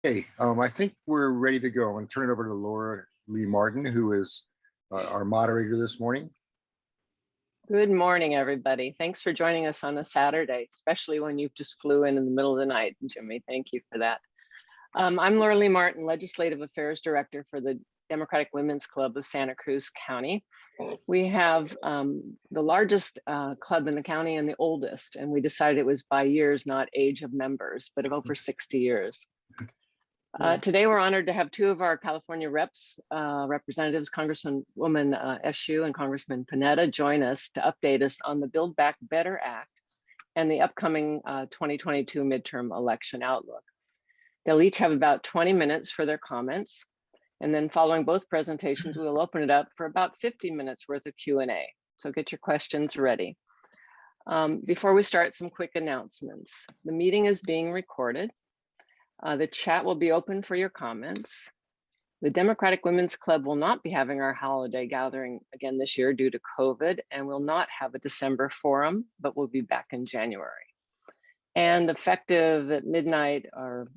Hey, I think we're ready to go. I'm going to turn it over to Laura Lee Martin, who is our moderator this morning. Good morning, everybody. Thanks for joining us on a Saturday, especially when you just flew in the middle of the night, Jimmy. Thank you for that. I'm Laura Lee Martin, Legislative Affairs Director for the Democratic Women's Club of Santa Cruz County. We have the largest club in the county and the oldest, and we decided it was by years, not age of members, but of over 60 years. Today, we're honored to have two of our California representatives, Congresswoman Eshoo and Congressman Panetta, join us to update us on the Build Back Better Act and the upcoming 2022 midterm election outlook. They'll each have about 20 minutes for their comments. And then following both presentations, we'll open it up for about 50 minutes worth of Q&A. So get your questions ready. Before we start, some quick announcements. The meeting is being recorded. The chat will be open for your comments. The Democratic Women's Club will not be having our holiday gathering again this year due to COVID, and will not have a December forum, but we'll be back in January. And effective at midnight or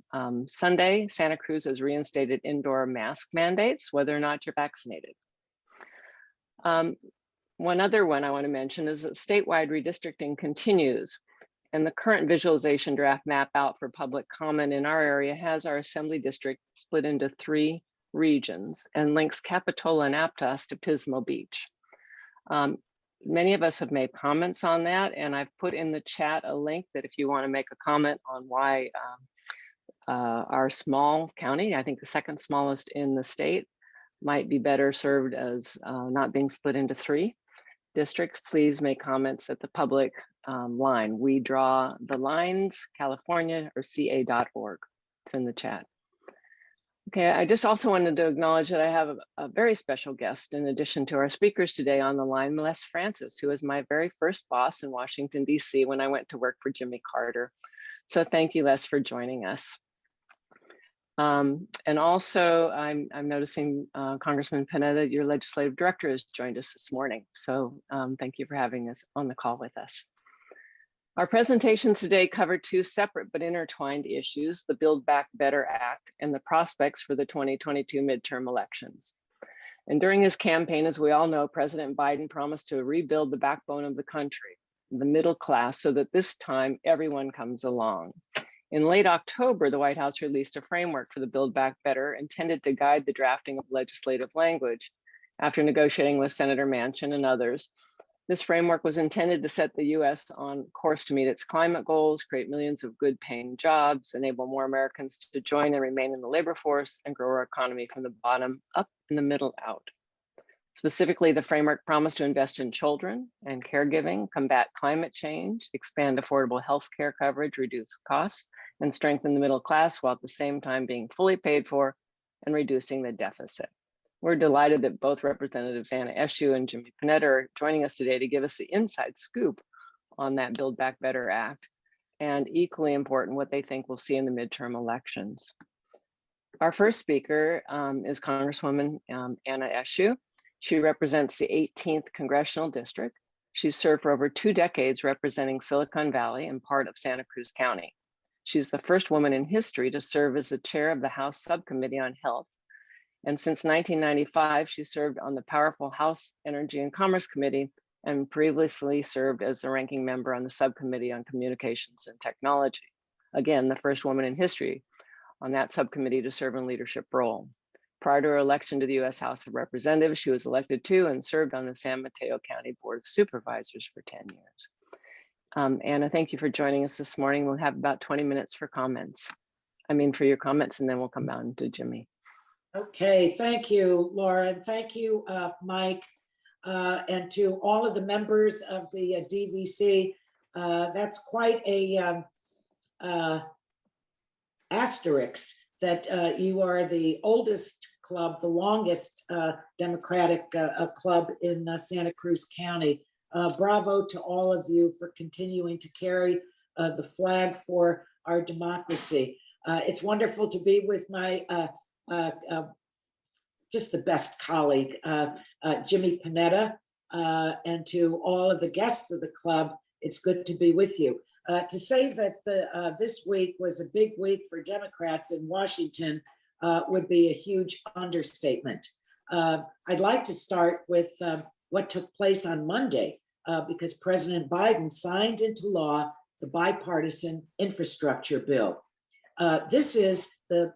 Sunday, Santa Cruz has reinstated indoor mask mandates, whether or not you're vaccinated. One other one I want to mention is that statewide redistricting continues. And the current visualization draft map out for public comment in our area has our assembly district split into 3 regions and links Capitola and Aptos to Pismo Beach. Many of us have made comments on that, and I've put in the chat a link that if you want to make a comment on why our small county, I think the second smallest in the state, might be better served as not being split into 3 districts, please make comments at the public line. We draw the lines, California or ca.org. It's in the chat. Okay, I just also wanted to acknowledge that I have a very special guest in addition to our speakers today on the line, Les Francis, who was my very first boss in Washington, D.C. when I went to work for Jimmy Carter. So thank you, Les, for joining us. And also, I'm noticing Congressman Panetta, your legislative director, has joined us this morning. So thank you for having us on the call with us. Our presentations today cover 2 separate but intertwined issues, the Build Back Better Act and the prospects for the 2022 midterm elections. And during his campaign, as we all know, President Biden promised to rebuild the backbone of the country, the middle class, so that this time everyone comes along. In late October, the White House released a framework for the Build Back Better intended to guide the drafting of legislative language after negotiating with Senator Manchin and others. This framework was intended to set the U.S. on course to meet its climate goals, create millions of good paying jobs, enable more Americans to join and remain in the labor force, and grow our economy from the bottom up and the middle out. Specifically, the framework promised to invest in children and caregiving, combat climate change, expand affordable health care coverage, reduce costs, and strengthen the middle class while at the same time being fully paid for and reducing the deficit. We're delighted that both Representatives Anna Eshoo and Jimmy Panetta are joining us today to give us the inside scoop on that Build Back Better Act, and equally important, what they think we'll see in the midterm elections. Our first speaker is Congresswoman Anna Eshoo. She represents the 18th Congressional District. She's served for over 2 decades representing Silicon Valley and part of Santa Cruz County. She's the first woman in history to serve as the chair of the House Subcommittee on Health. And since 1995, she served on the powerful House Energy and Commerce Committee and previously served as the ranking member on the Subcommittee on Communications and Technology. Again, the first woman in history on that subcommittee to serve in a leadership role. Prior to her election to the U.S. House of Representatives, she was elected to and served on the San Mateo County Board of Supervisors for 10 years. Anna, thank you for joining us this morning. We'll have about 20 minutes for comments. For your comments, and then we'll come down to Jimmy. Okay, thank you, Laura. And thank you, Mike, and to all of the members of the DWC. That's quite a asterisk that you are the oldest club, the longest Democratic club in Santa Cruz County. Bravo to all of you for continuing to carry the flag for our democracy. It's wonderful to be with my just the best colleague, Jimmy Panetta, and to all of the guests of the club. It's good to be with you. To say that this week was a big week for Democrats in Washington would be a huge understatement. I'd like to start with what took place on Monday, because President Biden signed into law the bipartisan infrastructure bill. This is the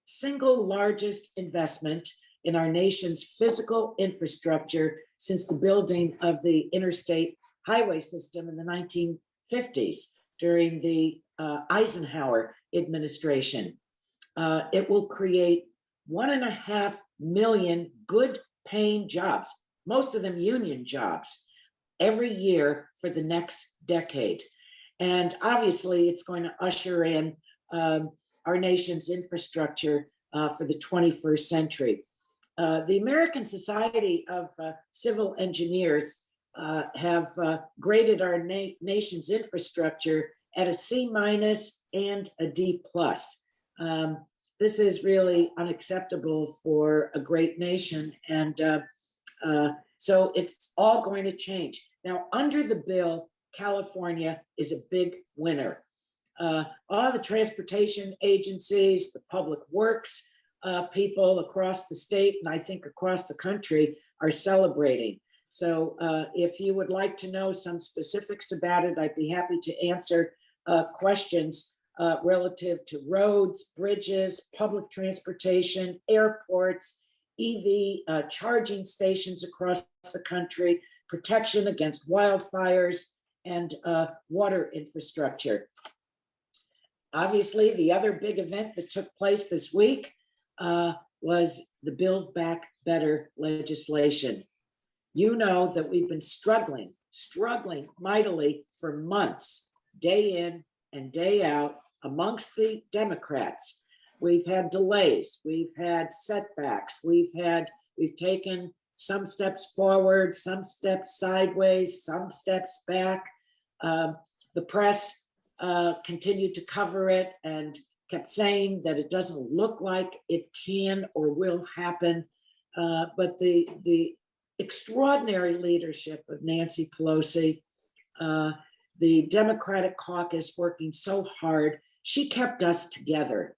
single largest investment in our nation's physical infrastructure since the building of the interstate highway system in the 1950s during the Eisenhower administration. It will create 1.5 million good paying jobs, most of them union jobs, every year for the next decade. And obviously it's going to usher in our nation's infrastructure for the 21st century. The American Society of Civil Engineers have graded our nation's infrastructure at a C- and a D+. This is really unacceptable for a great nation. And so it's all going to change. Now, under the bill, California is a big winner. All the transportation agencies, the public works people across the state, and I think across the country, are celebrating. So if you would like to know some specifics about it, I'd be happy to answer questions relative to roads, bridges, public transportation, airports, EV charging stations across the country, protection against wildfires, and water infrastructure. Obviously, the other big event that took place this week was the Build Back Better legislation. You know that we've been struggling mightily for months, day in and day out amongst the Democrats. We've had delays, we've had setbacks, we've taken some steps forward, some steps sideways, some steps back. The press continued to cover it and kept saying that it doesn't look like it can or will happen. But the extraordinary leadership of Nancy Pelosi, the Democratic caucus working so hard, she kept us together.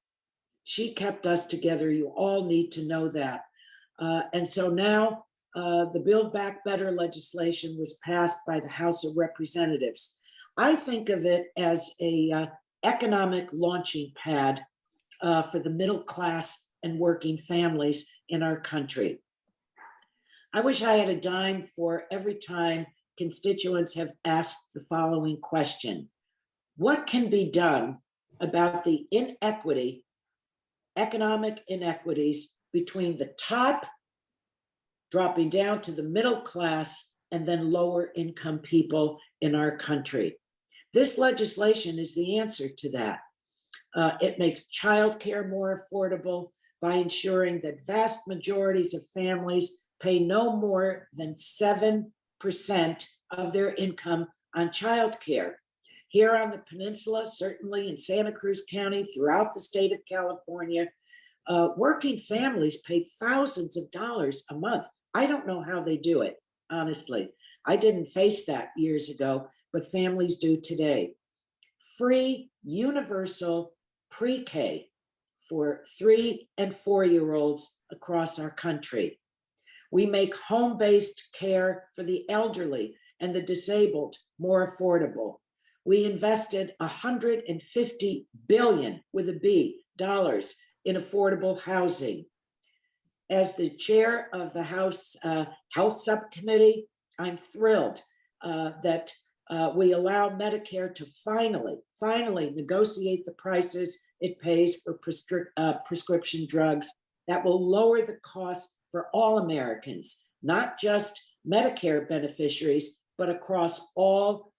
She kept us together. You all need to know that. And so now the Build Back Better legislation was passed by the House of Representatives. I think of it as a economic launching pad for the middle class and working families in our country. I wish I had a dime for every time constituents have asked the following question: what can be done about the inequity, economic inequities between the top, dropping down to the middle class, and then lower income people in our country? This legislation is the answer to that. It makes childcare more affordable by ensuring that vast majorities of families pay no more than 7% of their income on childcare. Here on the peninsula, certainly in Santa Cruz County, throughout the state of California, working families pay thousands of dollars a month. I don't know how they do it, honestly. I didn't face that years ago, but families do today. Free universal pre-K for 3- and 4-year-olds across our country. We make home-based care for the elderly and the disabled more affordable. We invested $150 billion with a B dollars in affordable housing. As the chair of the House Health Subcommittee, I'm thrilled that we allow Medicare to finally negotiate the prices it pays for prescription drugs that will lower the cost for all Americans, not just Medicare beneficiaries, but across all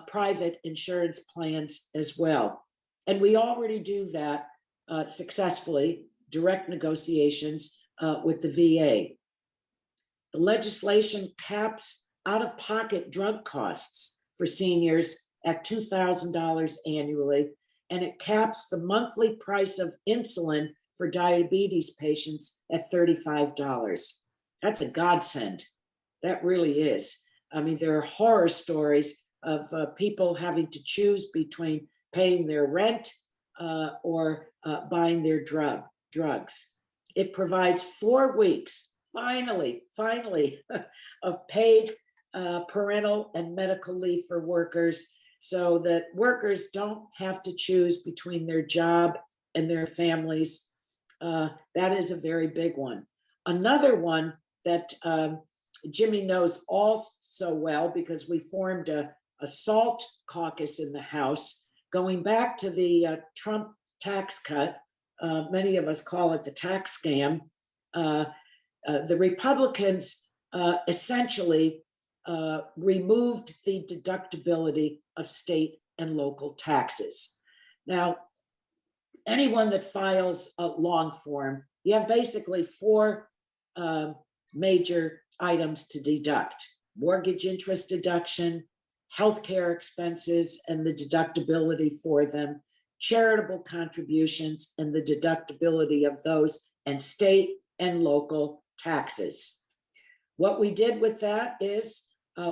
private insurance plans as well. And we already do that successfully, direct negotiations with the VA. The legislation caps out-of-pocket drug costs for seniors at $2,000 annually, and it caps the monthly price of insulin for diabetes patients at $35. That's a godsend. That really is. I mean, there are horror stories people having to choose between paying their rent or buying their drugs. It provides 4 weeks, finally, of paid parental and medical leave for workers, so that workers don't have to choose between their job and their families. That is a very big one. Another one that Jimmy knows all so well, because we formed a SALT caucus in the House, going back to the Trump tax cut. Many of us call it the tax scam. The Republicans essentially removed the deductibility of state and local taxes. Now, anyone that files a long form, you have basically 4 major items to deduct: mortgage interest deduction, healthcare expenses and the deductibility for them, charitable contributions and the deductibility of those, and state and local taxes. What we did with that is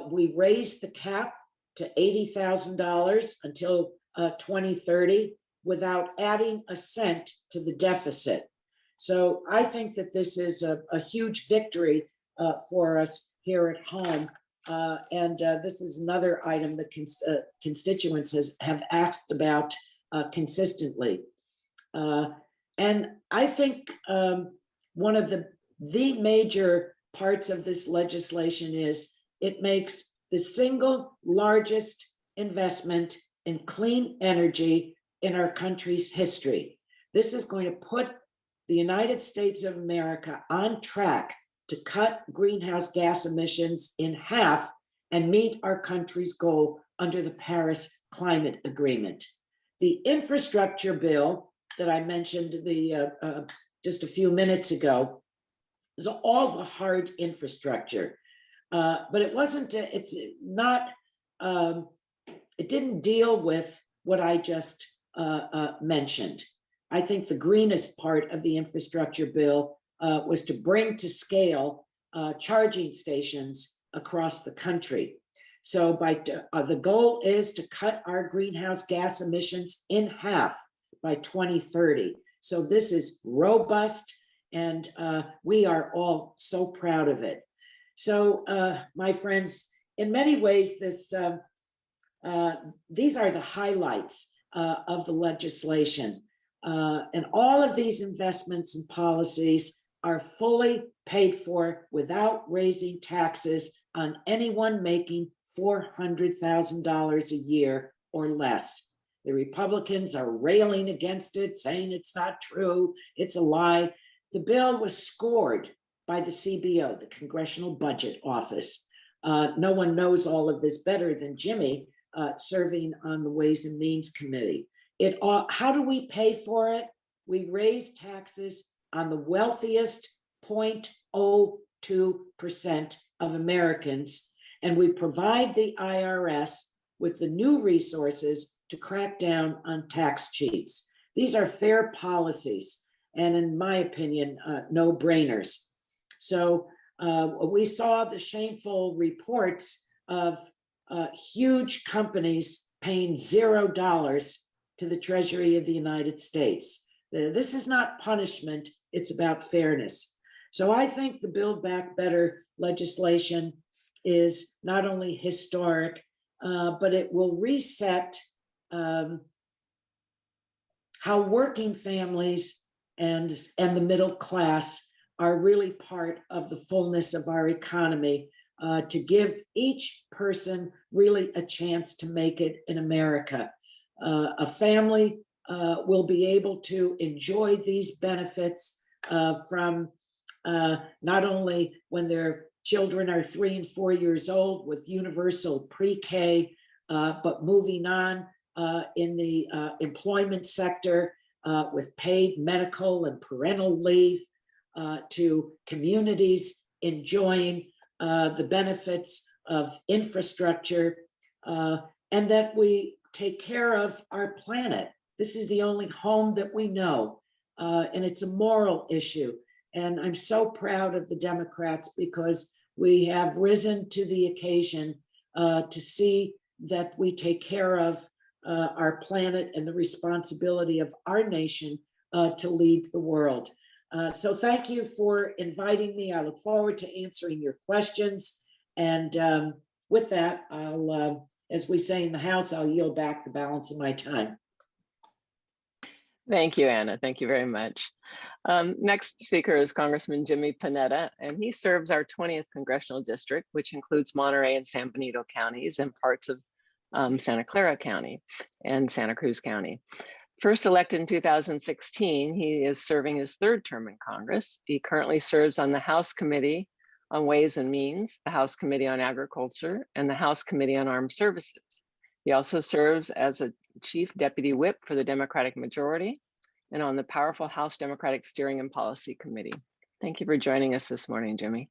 we raised the cap to $80,000 until 2030 without adding a cent to the deficit. So I think that this is a huge victory for us here at home. And this is another item that constituents have asked about consistently. And I think one of the major parts of this legislation is it makes the single largest investment in clean energy in our country's history. This is going to put the United States of America on track to cut greenhouse gas emissions in half and meet our country's goal under the Paris Climate Agreement. The infrastructure bill that I mentioned just a few minutes ago is all the hard infrastructure, but it didn't deal with what I just mentioned. I think the greenest part of the infrastructure bill was to bring to scale charging stations across the country. So the goal is to cut our greenhouse gas emissions in half by 2030. So this is robust, and we are all so proud of it. So my friends, in many ways, these are the highlights of the legislation. And all of these investments and policies are fully paid for without raising taxes on anyone making $400,000 a year or less. The Republicans are railing against it, saying it's not true, it's a lie. The bill was scored by the CBO, the Congressional Budget Office. No one knows all of this better than Jimmy, serving on the Ways and Means Committee. How do we pay for it? We raise taxes on the wealthiest 0.02% of Americans, and we provide the IRS with the new resources to crack down on tax cheats. These are fair policies, and in my opinion, no-brainers. So we saw the shameful reports of huge companies paying $0 to the Treasury of the United States. This is not punishment, it's about fairness. So I think the Build Back Better legislation is not only historic, but it will reset how working families and the middle class are really part of the fullness of our economy, to give each person really a chance to make it in America. A family will be able to enjoy these benefits from not only when their children are 3 and 4 years old with universal pre-K, but moving on in the employment sector with paid medical and parental leave, to communities enjoying the benefits of infrastructure, and that we take care of our planet. This is the only home that we know, and it's a moral issue. And I'm so proud of the Democrats because we have risen to the occasion to see that we take care of our planet and the responsibility of our nation to lead the world. So thank you for inviting me. I look forward to answering your questions. And with that, I'll, as we say in the House, I'll yield back the balance of my time. Thank you, Anna. Thank you very much. Next speaker is Congressman Jimmy Panetta, and he serves our 20th congressional district, which includes Monterey and San Benito counties and parts of Santa Clara County and Santa Cruz County. First elected in 2016, he is serving his third term in Congress. He currently serves on the House Committee on Ways and Means, the House Committee on Agriculture, and the House Committee on Armed Services. He also serves as a Chief Deputy Whip for the Democratic Majority and on the powerful House Democratic Steering and Policy Committee. Thank you for joining us this morning, Jimmy.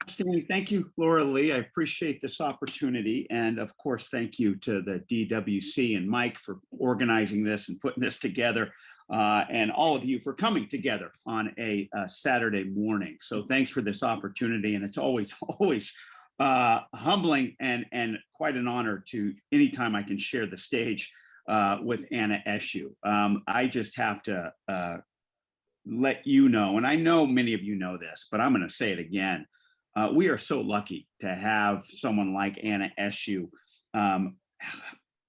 Outstanding. Thank you, Laura Lee. I appreciate this opportunity. And of course, thank you to the DWC and Mike for organizing this and putting this together, and all of you for coming together on a Saturday morning. So thanks for this opportunity. And it's always humbling and quite an honor to anytime I can share the stage with Panetta and Eshoo. I just have to let you know, and I know many of you know this, but I'm going to say it again. We are so lucky to have someone like Panetta and Eshoo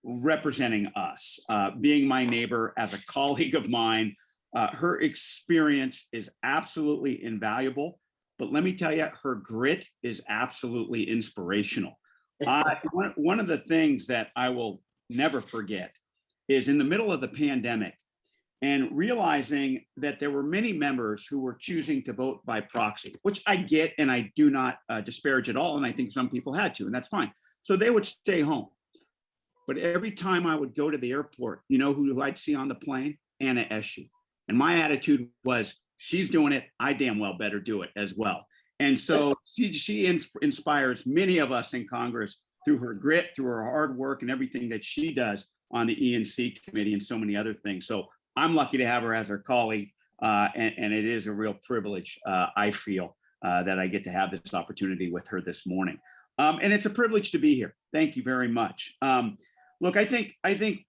representing us, being my neighbor, as a colleague of mine. Her experience is absolutely invaluable, but let me tell you, her grit is absolutely inspirational. One of the things that I will never forget is in the middle of the pandemic and realizing that there were many members who were choosing to vote by proxy, which I get and I do not disparage at all. And I think some people had to, and that's fine. So they would stay home. But every time I would go to the airport, you know who I'd see on the plane? Panetta and Eshoo. And my attitude was, she's doing it, I damn well better do it as well. And so she inspires many of us in Congress through her grit, through her hard work and everything that she does on the E&C committee and so many other things. So I'm lucky to have her as her colleague, and it is a real privilege, I feel, that I get to have this opportunity with her this morning. And it's a privilege to be here. Thank you very much. Look, I think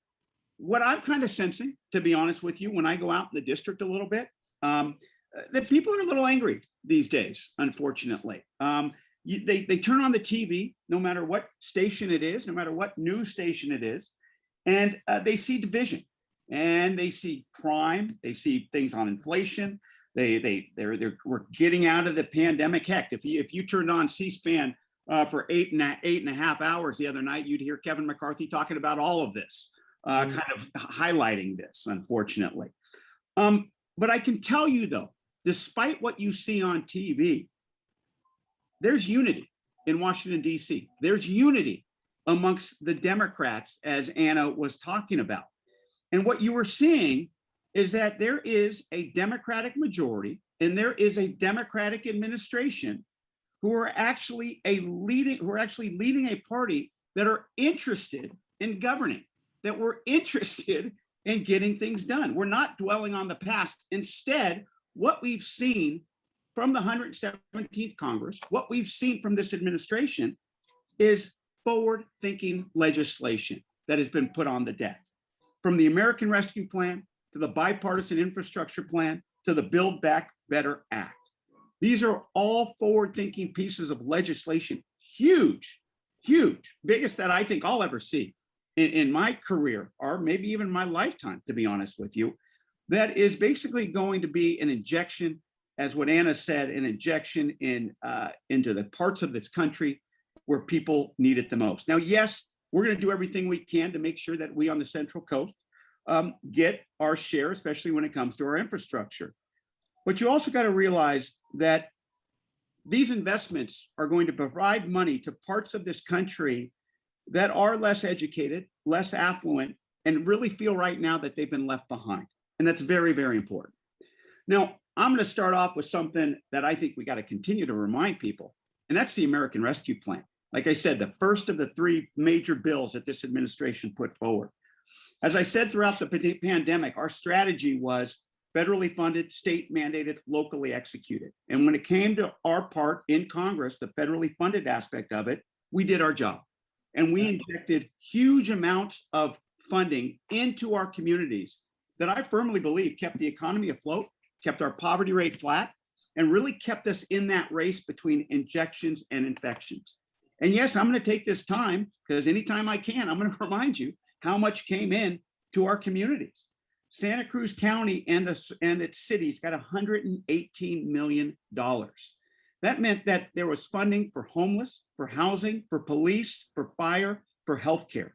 what I'm kind of sensing, to be honest with you, when I go out in the district a little bit, that people are a little angry these days, unfortunately. They turn on the TV, no matter what station it is, no matter what news station it is, and they see division, and they see crime, they see things on inflation. We're getting out of the pandemic. Heck, if you turned on C-SPAN for eight and a half hours the other night, you'd hear Kevin McCarthy talking about all of this, kind of highlighting this, unfortunately. But I can tell you though, despite what you see on TV, there's unity in Washington, D.C. There's unity amongst the Democrats, as Anna was talking about. And what you were seeing is that there is a Democratic majority and there is a Democratic administration who are actually leading a party that are interested in governing, that we're interested in getting things done. We're not dwelling on the past. Instead, what we've seen from the 117th Congress, what we've seen from this administration is forward-thinking legislation that has been put on the deck. From the American Rescue Plan to the Bipartisan Infrastructure Plan to the Build Back Better Act. These are all forward-thinking pieces of legislation, huge, biggest that I think I'll ever see in my career, or maybe even my lifetime, to be honest with you, that is basically going to be an injection, as what Anna said, an injection into the parts of this country where people need it the most. Now, yes, we're going to do everything we can to make sure that we on the Central Coast get our share, especially when it comes to our infrastructure. But you also got to realize that these investments are going to provide money to parts of this country that are less educated, less affluent, and really feel right now that they've been left behind. And that's very, very important. Now, I'm going to start off with something that I think we got to continue to remind people, and that's the American Rescue Plan. Like I said, the first of the three major bills that this administration put forward. As I said throughout the pandemic, our strategy was federally funded, state mandated, locally executed. And when it came to our part in Congress, the federally funded aspect of it, we did our job. And we injected huge amounts of funding into our communities that I firmly believe kept the economy afloat, kept our poverty rate flat, and really kept us in that race between injections and infections. And yes, I'm going to take this time, because anytime I can, I'm going to remind you how much came in to our communities. Santa Cruz County and its cities got $118 million. That meant that there was funding for homeless, for housing, for police, for fire, for healthcare.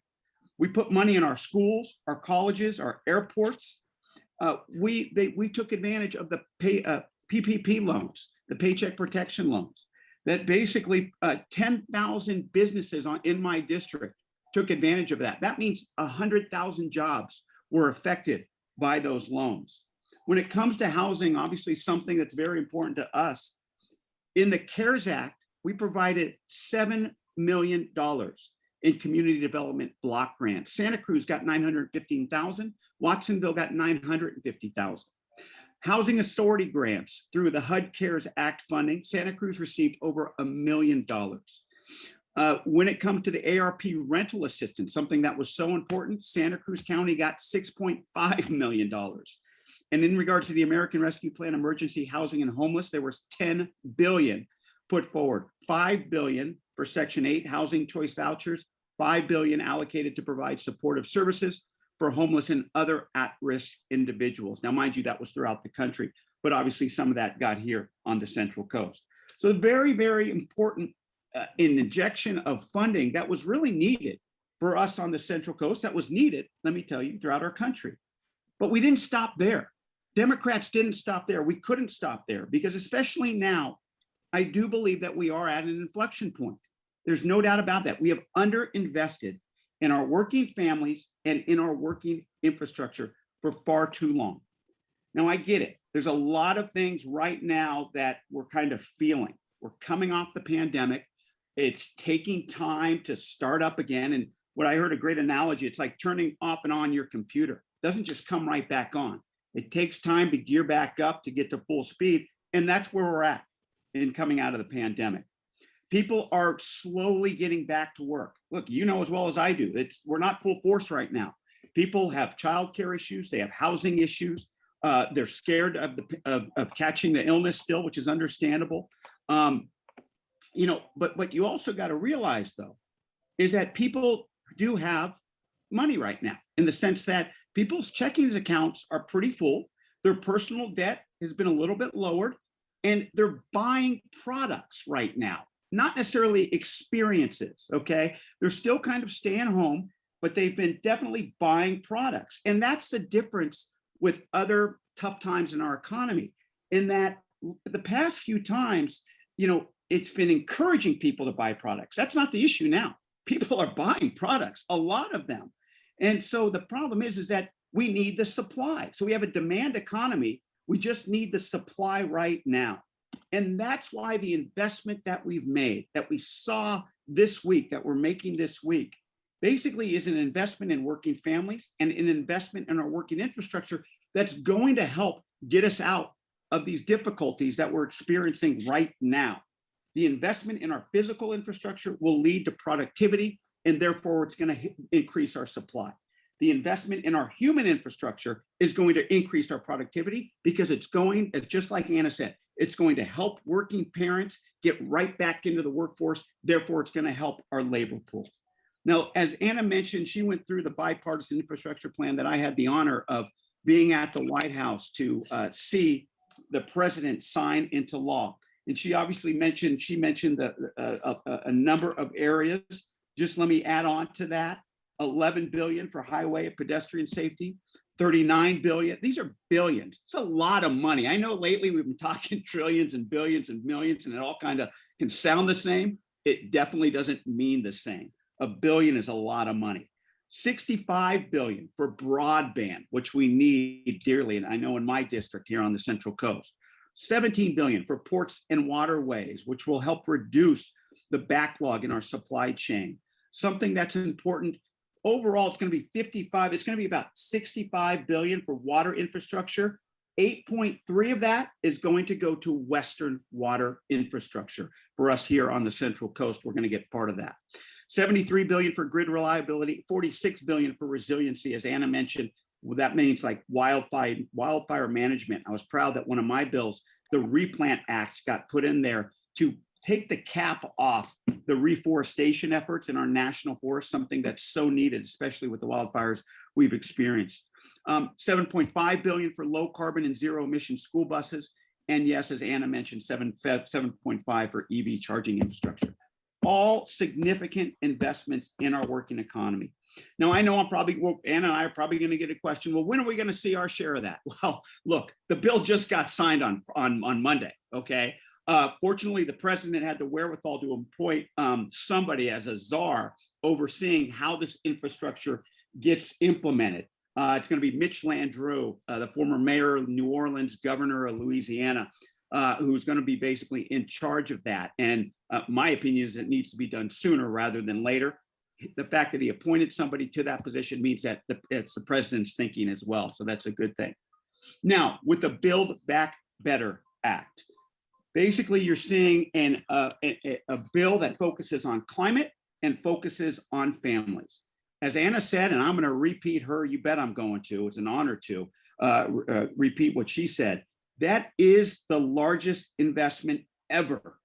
We put money in our schools, our colleges, our airports. We took advantage of the PPP loans, the Paycheck Protection loans, that basically 10,000 businesses in my district took advantage of that. That means 100,000 jobs were affected by those loans. When it comes to housing, obviously something that's very important to us, in the CARES Act, we provided $7 million in community development block grants. Santa Cruz got 915,000, Watsonville got 950,000. Housing authority grants through the HUD CARES Act funding, Santa Cruz received over $1 million. When it comes to the ARP rental assistance, something that was so important, Santa Cruz County got $6.5 million. And in regards to the American Rescue Plan Emergency Housing and Homeless, there was $10 billion put forward, $5 billion for Section 8 housing choice vouchers, $5 billion allocated to provide supportive services for homeless and other at-risk individuals. Now, mind you, that was throughout the country, but obviously some of that got here on the Central Coast. So very, very important injection of funding that was really needed for us on the Central Coast, that was needed, let me tell you, throughout our country. But we didn't stop there. Democrats didn't stop there. We couldn't stop there, because especially now, I do believe that we are at an inflection point. There's no doubt about that. We have underinvested in our working families and in our working infrastructure for far too long. Now, I get it. There's a lot of things right now that we're kind of feeling. We're coming off the pandemic. It's taking time to start up again. And what I heard a great analogy, it's like turning off and on your computer. It doesn't just come right back on. It takes time to gear back up to get to full speed. And that's where we're at in coming out of the pandemic. People are slowly getting back to work. Look, you know as well as I do, we're not full force right now. People have childcare issues. They have housing issues. They're scared of catching the illness still, which is understandable. But what you also got to realize, though, is that people do have money right now, in the sense that people's checking accounts are pretty full. Their personal debt has been a little bit lowered, and they're buying products right now, not necessarily experiences, okay? They're still kind of staying home, but they've been definitely buying products. And that's the difference with other tough times in our economy, in that the past few times, it's been encouraging people to buy products. That's not the issue now. People are buying products, a lot of them. And so the problem is that we need the supply. So we have a demand economy. We just need the supply right now. And that's why the investment that we've made, that we saw this week, that we're making this week, basically is an investment in working families and an investment in our working infrastructure that's going to help get us out of these difficulties that we're experiencing right now. The investment in our physical infrastructure will lead to productivity, and therefore it's going to increase our supply. The investment in our human infrastructure is going to increase our productivity, because it's going, just like Anna said, it's going to help working parents get right back into the workforce. Therefore, it's going to help our labor pool. Now, as Anna mentioned, she went through the bipartisan infrastructure plan that I had the honor of being at the White House to see the president sign into law. And she obviously mentioned, a number of areas. Just let me add on to that. 11 billion for highway and pedestrian safety, 39 billion. These are billions. It's a lot of money. I know lately we've been talking trillions and billions and millions, and it all kind of can sound the same. It definitely doesn't mean the same. $1 billion is a lot of money. 65 billion for broadband, which we need dearly. And I know in my district here on the Central Coast, 17 billion for ports and waterways, which will help reduce the backlog in our supply chain. Something that's important. Overall, it's going to be about 65 billion for water infrastructure. 8.3 of that is going to go to Western water infrastructure. For us here on the Central Coast, we're going to get part of that. $73 billion for grid reliability, $46 billion for resiliency, as Anna mentioned. Well, that means like wildfire management. I was proud that one of my bills, the Replant Act, got put in there to take the cap off the reforestation efforts in our national forest, something that's so needed, especially with the wildfires we've experienced. $7.5 billion for low carbon and zero emission school buses. And yes, as Anna mentioned, 7.5 for EV charging infrastructure. All significant investments in our working economy. Now, I know Anna and I are probably going to get a question. Well, when are we going to see our share of that? Well, look, the bill just got signed on Monday. Okay. Fortunately, the president had the wherewithal to appoint somebody as a czar overseeing how this infrastructure gets implemented. It's going to be Mitch Landrieu, the former mayor of New Orleans, governor of Louisiana, who's going to be basically in charge of that. And my opinion is it needs to be done sooner rather than later. The fact that he appointed somebody to that position means that it's the president's thinking as well. So that's a good thing. Now, with the Build Back Better Act, basically you're seeing a bill that focuses on climate and focuses on families. As Anna said, and I'm going to repeat her, you bet I'm going to, it's an honor to repeat what she said. That is the largest investment ever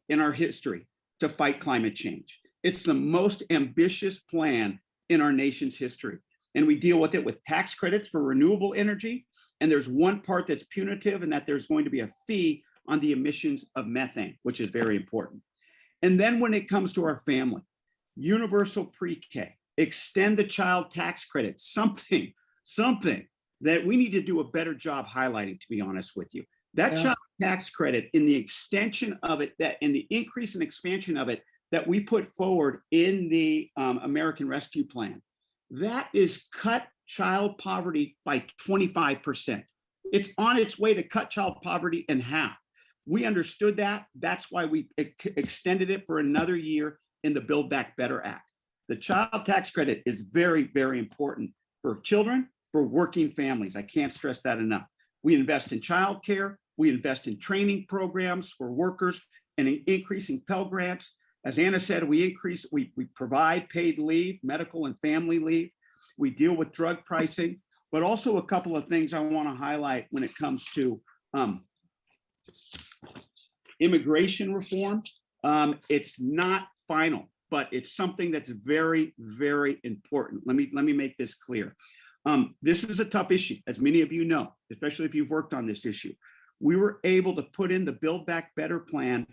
in our history to fight climate change. It's the most ambitious plan in our nation's history. And we deal with it with tax credits for renewable energy. And there's one part that's punitive, and that there's going to be a fee on the emissions of methane, which is very important. And then when it comes to our family, universal pre-K, extend the child tax credit, something that we need to do a better job highlighting, to be honest with you. That child tax credit, in the extension of it, in the increase and expansion of it that we put forward in the American Rescue Plan, that is cut child poverty by 25%. It's on its way to cut child poverty in half. We understood that. That's why we extended it for another year in the Build Back Better Act. The child tax credit is very, very important for children, for working families. I can't stress that enough. We invest in childcare. We invest in training programs for workers and increasing Pell Grants. As Anna said, we provide paid leave, medical and family leave. We deal with drug pricing, but also a couple of things I want to highlight when it comes to immigration reform. It's not final, but it's something that's very, very important. Let me make this clear. This is a tough issue, as many of you know, especially if you've worked on this issue. We were able to put in the Build Back Better plan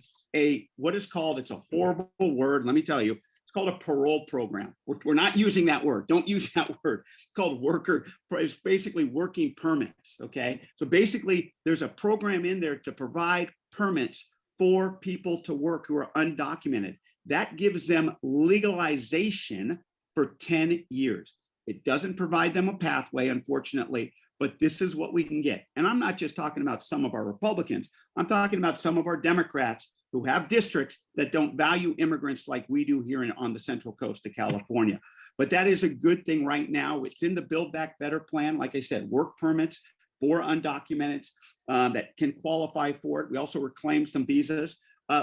what is called, it's a horrible word, let me tell you, it's called a parole program. We're not using that word. Don't use that word. It's called it's basically working permits, okay? So basically, there's a program in there to provide permits for people to work who are undocumented. That gives them legalization for 10 years. It doesn't provide them a pathway, unfortunately, but this is what we can get. And I'm not just talking about some of our Republicans. I'm talking about some of our Democrats who have districts that don't value immigrants like we do here on the Central Coast of California. But that is a good thing right now. It's in the Build Back Better plan. Like I said, work permits for undocumented that can qualify for it. We also reclaim some visas.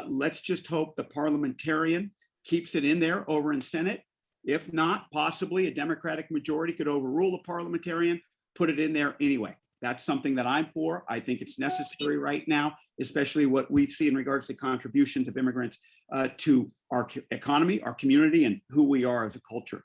Let's just hope the parliamentarian keeps it in there over in Senate. If not, possibly a Democratic majority could overrule the parliamentarian, put it in there anyway. That's something that I'm for. I think it's necessary right now, especially what we see in regards to contributions of immigrants to our economy, our community, and who we are as a culture.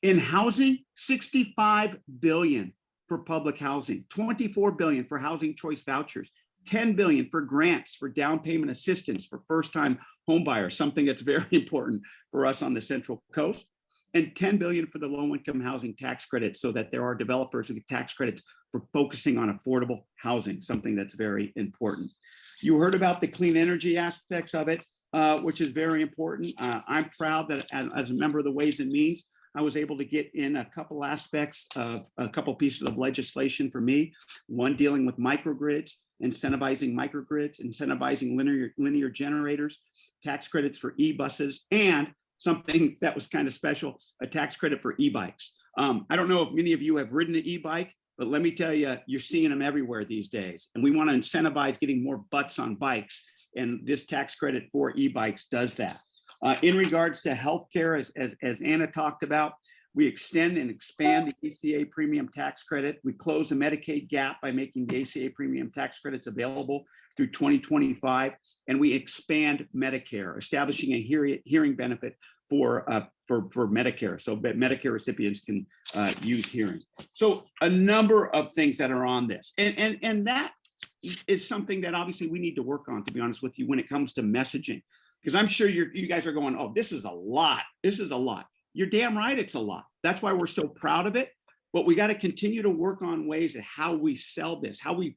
In housing, $65 billion for public housing, $24 billion for housing choice vouchers, $10 billion for grants for down payment assistance for first-time homebuyers, something that's very important for us on the Central Coast, and $10 billion for the low-income housing tax credit, so that there are developers who get tax credits for focusing on affordable housing, something that's very important. You heard about the clean energy aspects of it, which is very important. I'm proud that as a member of the Ways and Means, I was able to get in a couple aspects of a couple pieces of legislation for me. One dealing with microgrids, incentivizing microgrids, incentivizing linear generators, tax credits for e-buses, and something that was kind of special, a tax credit for e-bikes. I don't know if many of you have ridden an e-bike, but let me tell you, you're seeing them everywhere these days. And we want to incentivize getting more butts on bikes. And this tax credit for e-bikes does that. In regards to healthcare, as Anna talked about, we extend and expand the ACA premium tax credit. We close the Medicaid gap by making the ACA premium tax credits available through 2025. And we expand Medicare, establishing a hearing benefit for Medicare, so that Medicare recipients can use hearing. So a number of things that are on this. And that is something that obviously we need to work on, to be honest with you, when it comes to messaging. Because I'm sure you guys are going, oh, this is a lot. This is a lot. You're damn right, it's a lot. That's why we're so proud of it. But we got to continue to work on ways of how we sell this, how we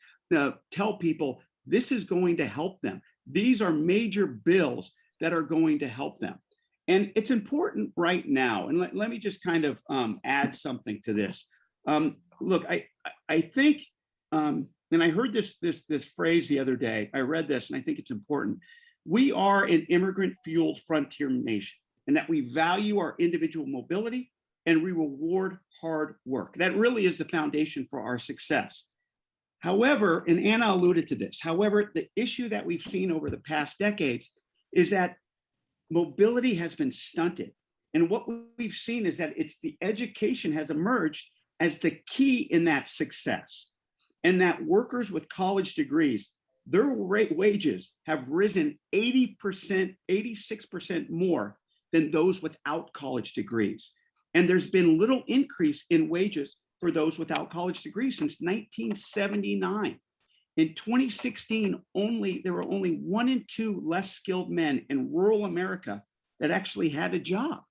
tell people this is going to help them. These are major bills that are going to help them. And it's important right now. And let me just kind of add something to this. Look, I think, and I heard this phrase the other day. I read this, and I think it's important. We are an immigrant-fueled frontier nation, and that we value our individual mobility and we reward hard work. That really is the foundation for our success. However, and Anna alluded to this, however, the issue that we've seen over the past decades is that mobility has been stunted. And what we've seen is that it's the education has emerged as the key in that success. And that workers with college degrees, their wages have risen 80%, 86% more than those without college degrees. And there's been little increase in wages for those without college degrees since 1979. In 2016, there were only 1 in 2 less skilled men in rural America that actually had a job.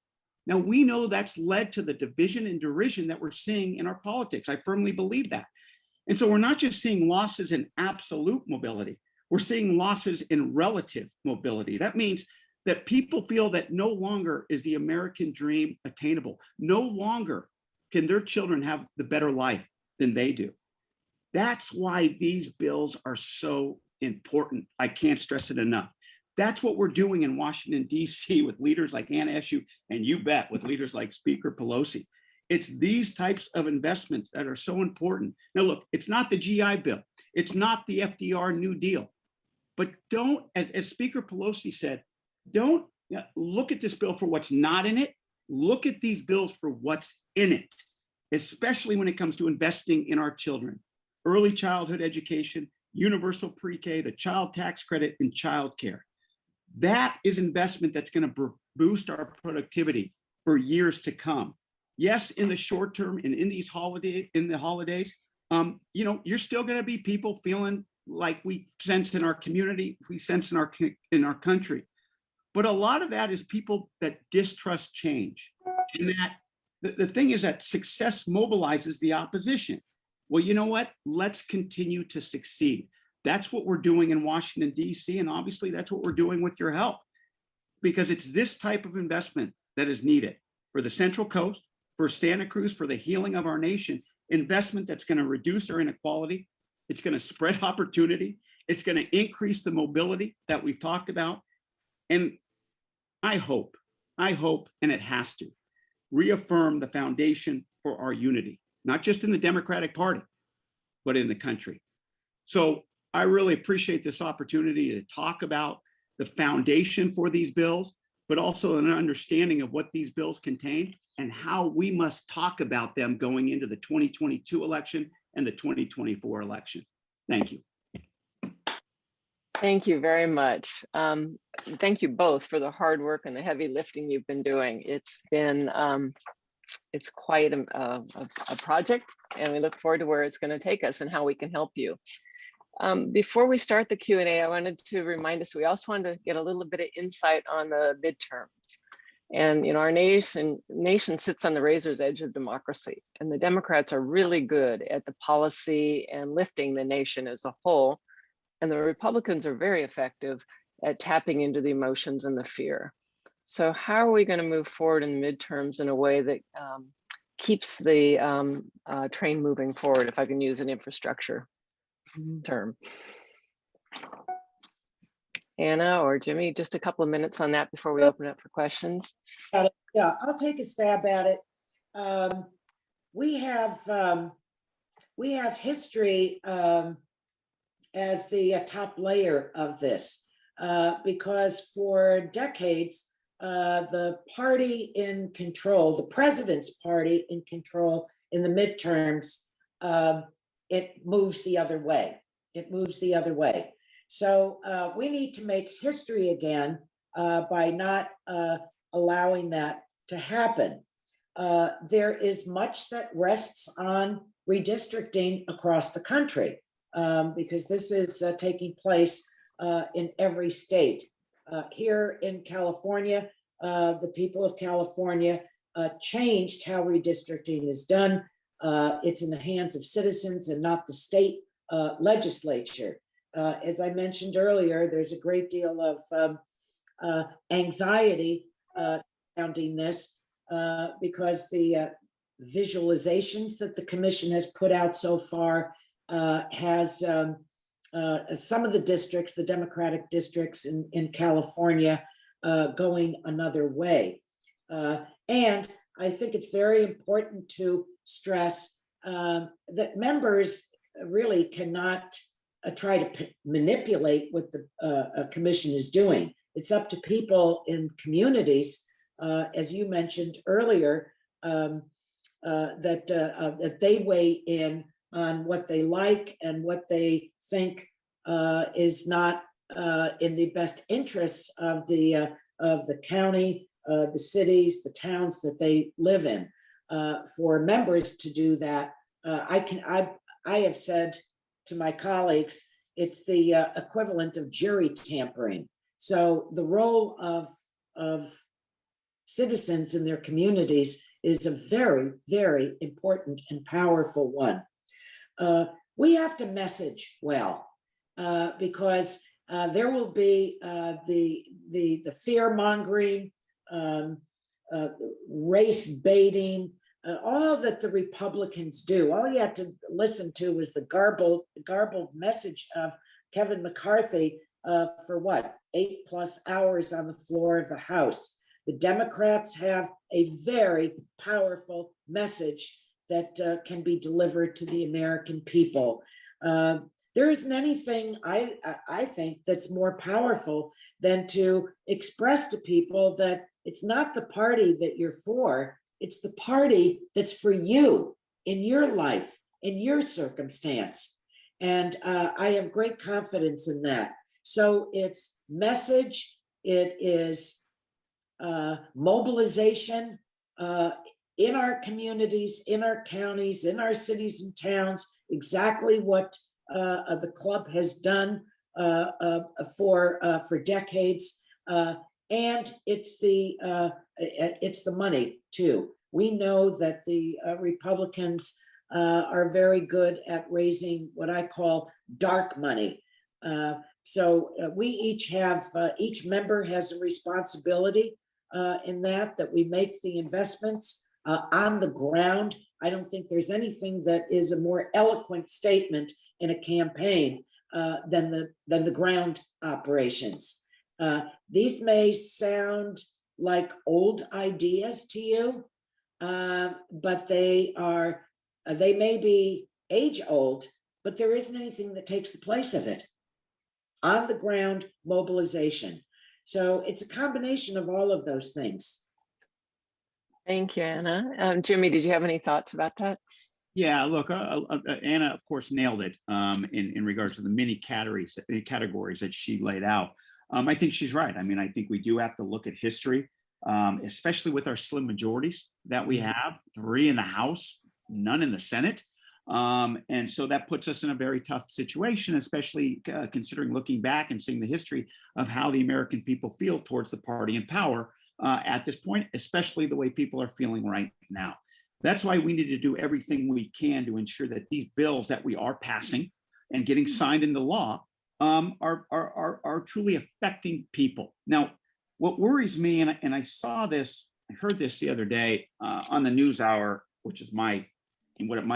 Now, we know that's led to the division and derision that we're seeing in our politics. I firmly believe that. And so we're not just seeing losses in absolute mobility, we're seeing losses in relative mobility. That means that people feel that no longer is the American dream attainable. No longer can their children have the better life than they do. That's why these bills are so important. I can't stress it enough. That's what we're doing in Washington, D.C. with leaders like Panetta and Eshoo, and you bet with leaders like Speaker Pelosi. It's these types of investments that are so important. Now, look, it's not the GI Bill. It's not the FDR New Deal. But don't, as Speaker Pelosi said, don't look at this bill for what's not in it. Look at these bills for what's in it, especially when it comes to investing in our children. Early childhood education, universal pre-K, the child tax credit, and childcare. That is investment that's going to boost our productivity for years to come. Yes, in the short term and in the holidays, you're still going to be people feeling like we sense in our community, we sense in our country. But a lot of that is people that distrust change. And that the thing is that success mobilizes the opposition. Well, you know what? Let's continue to succeed. That's what we're doing in Washington, D.C. And obviously that's what we're doing with your help, because it's this type of investment that is needed for the Central Coast, for Santa Cruz, for the healing of our nation, investment that's going to reduce our inequality. It's going to spread opportunity. It's going to increase the mobility that we've talked about. And I hope, and it has to, reaffirm the foundation for our unity, not just in the Democratic Party, but in the country. So I really appreciate this opportunity to talk about the foundation for these bills, but also an understanding of what these bills contain and how we must talk about them going into the 2022 election and the 2024 election. Thank you. Thank you very much. Thank you both for the hard work and the heavy lifting you've been doing. It's been, it's quite a project, and we look forward to where it's going to take us and how we can help you. Before we start the Q&A, I wanted to remind us, we also wanted to get a little bit of insight on the midterms. And our nation sits on the razor's edge of democracy, and the Democrats are really good at the policy and lifting the nation as a whole. And the Republicans are very effective at tapping into the emotions and the fear. So how are we going to move forward in the midterms in a way that keeps the train moving forward, if I can use an infrastructure term? Anna or Jimmy, just a couple of minutes on that before we open up for questions. Yeah, I'll take a stab at it. We have history as the top layer of this, because for decades, the party in control, the president's party in control in the midterms, it moves the other way. It moves the other way. So we need to make history again by not allowing that to happen. There is much that rests on redistricting across the country because this is taking place in every state. Here in California, the people of California changed how redistricting is done. It's in the hands of citizens and not the state legislature. As I mentioned earlier, there's a great deal of anxiety surrounding this because the visualizations that the commission has put out so far has some of the districts, the Democratic districts in California, going another way. And I think it's very important to stress that members really cannot try to manipulate what the commission is doing. It's up to people in communities, as you mentioned earlier, that they weigh in on what they like and what they think is not in the best interests of the county, the cities, the towns that they live in. For members to do that, I have said to my colleagues, it's the equivalent of jury tampering. So the role of citizens in their communities is a very, very important and powerful one. We have to message well because there will be the fear mongering, race baiting, all that the Republicans do. All you have to listen to was the garbled message of Kevin McCarthy for what, 8+ hours on the floor of the House. The Democrats have a very powerful message that can be delivered to the American people. There isn't anything I think that's more powerful than to express to people that it's not the party that you're for, it's the party that's for you in your life, in your circumstance. And I have great confidence in that. So it's message, it is mobilization in our communities, in our counties, in our cities and towns, exactly what the club has done for decades. And it's the money too. We know that the Republicans are very good at raising what I call dark money. So we each member has a responsibility in that we make the investments on the ground. I don't think there's anything that is a more eloquent statement in a campaign than the ground operations. These may sound like old ideas to you, but they may be age old, but there isn't anything that takes the place of it. On the ground mobilization. So it's a combination of all of those things. Thank you, Anna. Jimmy, did you have any thoughts about that? Yeah, look, Anna, of course, nailed it in regards to the many categories that she laid out. I think she's right. I mean, I think we do have to look at history, especially with our slim majorities that we have, 3 in the House, none in the Senate. And so that puts us in a very tough situation, especially considering looking back and seeing the history of how the American people feel towards the party in power at this point, especially the way people are feeling right now. That's why we need to do everything we can to ensure that these bills that we are passing and getting signed into law are truly affecting people. Now, what worries me, and I saw this, I heard this the other day on the NewsHour, which is my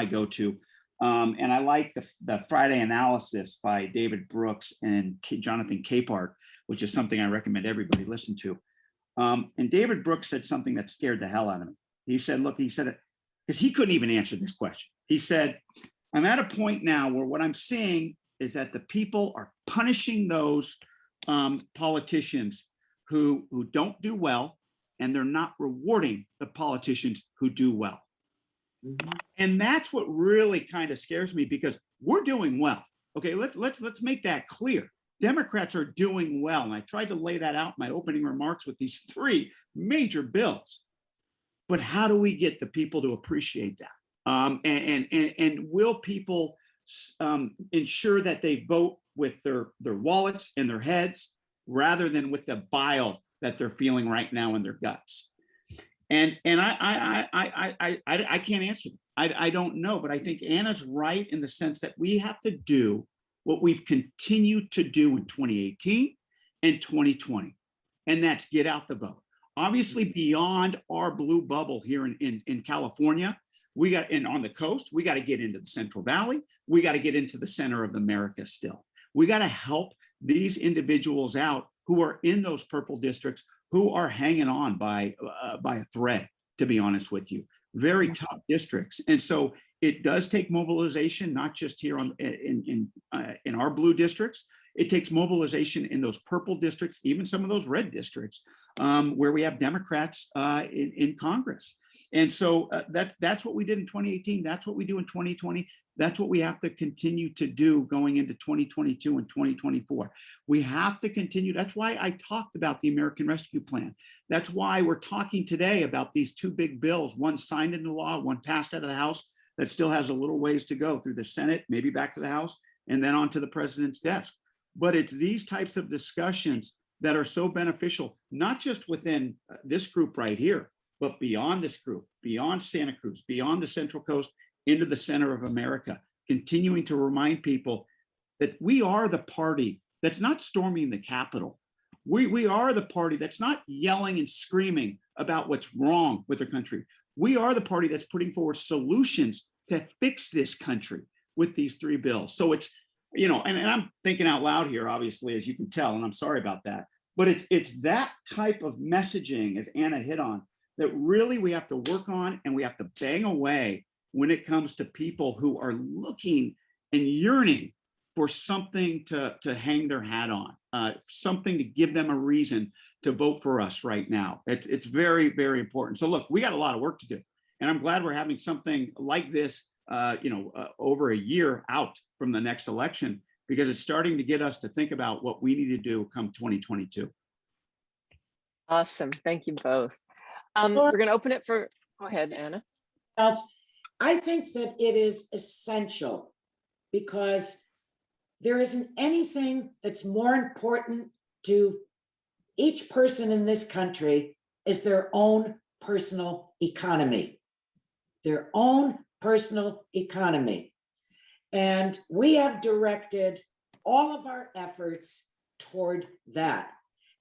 go-to, and I like the Friday analysis by David Brooks and Jonathan Capehart, which is something I recommend everybody listen to. And David Brooks said something that scared the hell out of me. He said, look, he said it because he couldn't even answer this question. He said, I'm at a point now where what I'm seeing is that the people are punishing those politicians who don't do well, and they're not rewarding the politicians who do well. Mhm. And that's what really kind of scares me, because we're doing well. Okay, let's make that clear. Democrats are doing well. And I tried to lay that out in my opening remarks with these 3 major bills. But how do we get the people to appreciate that? And will people ensure that they vote with their wallets and their heads rather than with the bile that they're feeling right now in their guts? And I can't answer. I don't know, but I think Anna's right in the sense that we have to do what we've continued to do in 2018 and 2020, and that's get out the vote. Obviously, beyond our blue bubble here in California, we got in on the coast, we got to get into the Central Valley, we got to get into the center of America still. We got to help these individuals out who are in those purple districts, who are hanging on by a thread, to be honest with you. Very tough districts. And so it does take mobilization, not just here in our blue districts. It takes mobilization in those purple districts, even some of those red districts, where we have Democrats in Congress. And so that's what we did in 2018. That's what we do in 2020. That's what we have to continue to do going into 2022 and 2024. We have to continue. That's why I talked about the American Rescue Plan. That's why we're talking today about these 2 big bills, one signed into law, one passed out of the House that still has a little ways to go through the Senate, maybe back to the House, and then onto the president's desk. But it's these types of discussions that are so beneficial, not just within this group right here, but beyond this group, beyond Santa Cruz, beyond the Central Coast, into the center of America, continuing to remind people that we are the party that's not storming the Capitol. We are the party that's not yelling and screaming about what's wrong with the country. We are the party that's putting forward solutions to fix this country with these 3 bills. So it's, you know, and I'm thinking out loud here, obviously, as you can tell, and I'm sorry about that, but it's that type of messaging, as Anna hit on, that really we have to work on, and we have to bang away when it comes to people who are looking and yearning for something to hang their hat on, something to give them a reason to vote for us right now. It's very, very important. So look, we got a lot of work to do, and I'm glad we're having something like this, over a year out from the next election, because it's starting to get us to think about what we need to do come 2022. Awesome. Thank you both. We're going to open it for, go ahead, Anna. I think that it is essential, because there isn't anything that's more important to each person in this country as their own personal economy. Their own personal economy. And we have directed all of our efforts toward that.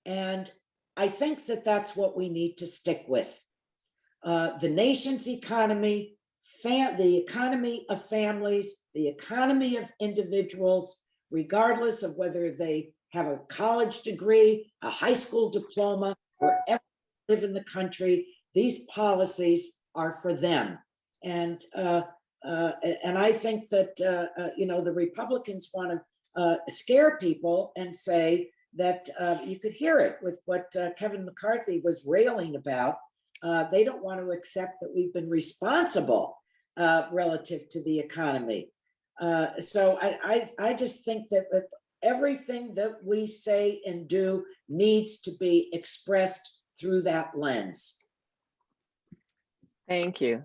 And I think that that's what we need to stick with. The nation's economy, the economy of families, the economy of individuals, regardless of whether they have a college degree, a high school diploma, wherever they live in the country, these policies are for them. And I think that, the Republicans want to scare people and say that you could hear it with what Kevin McCarthy was railing about. They don't want to accept that we've been responsible relative to the economy. So I just think that everything that we say and do needs to be expressed through that lens. Thank you.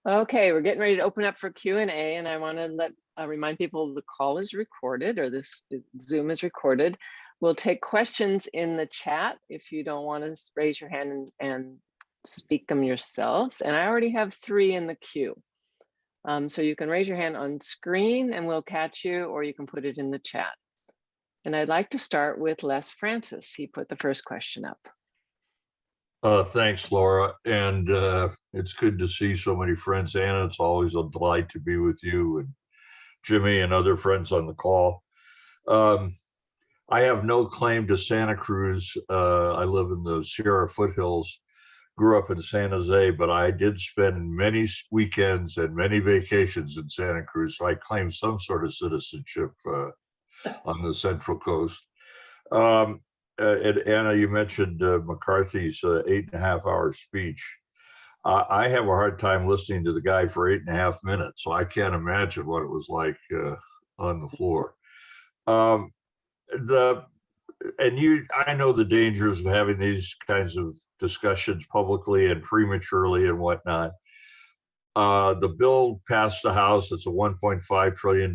Okay, we're getting ready to open up for Q&A, and I want to remind people the call is recorded, or this Zoom is recorded. We'll take questions in the chat if you don't want to raise your hand and speak them yourselves. And I already have 3 in the queue. So you can raise your hand on screen and we'll catch you, or you can put it in the chat. And I'd like to start with Les Francis. He put the first question up. Thanks, Laura. And it's good to see so many friends. Anna, it's always a delight to be with you, and Jimmy and other friends on the call. I have no claim to Santa Cruz. I live in the Sierra foothills, grew up in San Jose, but I did spend many weekends and many vacations in Santa Cruz, so I claim some sort of citizenship on the Central Coast. and Anna, you mentioned McCarthy's 8.5-hour speech. I have a hard time listening to the guy for 8.5 minutes, so I can't imagine what it was like on the floor. I know the dangers of having these kinds of discussions publicly and prematurely and whatnot. The bill passed the House. It's a $1.5 trillion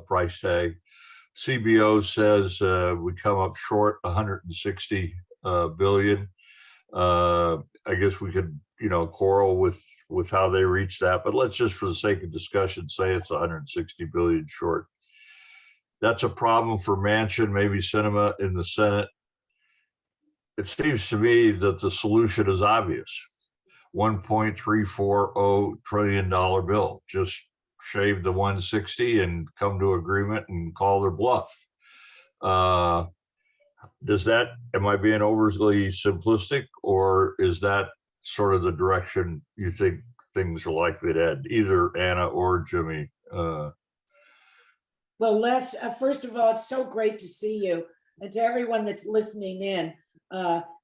price tag. CBO says we come up short 160 billion. I guess we could, quarrel with how they reach that, but let's just, for the sake of discussion, say it's 160 billion short. That's a problem for Manchin, maybe Sinema in the Senate. It seems to me that the solution is obvious. $1.340 trillion bill. Just shave the 160 and come to agreement and call their bluff. Am I being overly simplistic, or is that sort of the direction you think things are likely to head, either Anna or Jimmy? Well, Les, first of all, it's so great to see you. And to everyone that's listening in,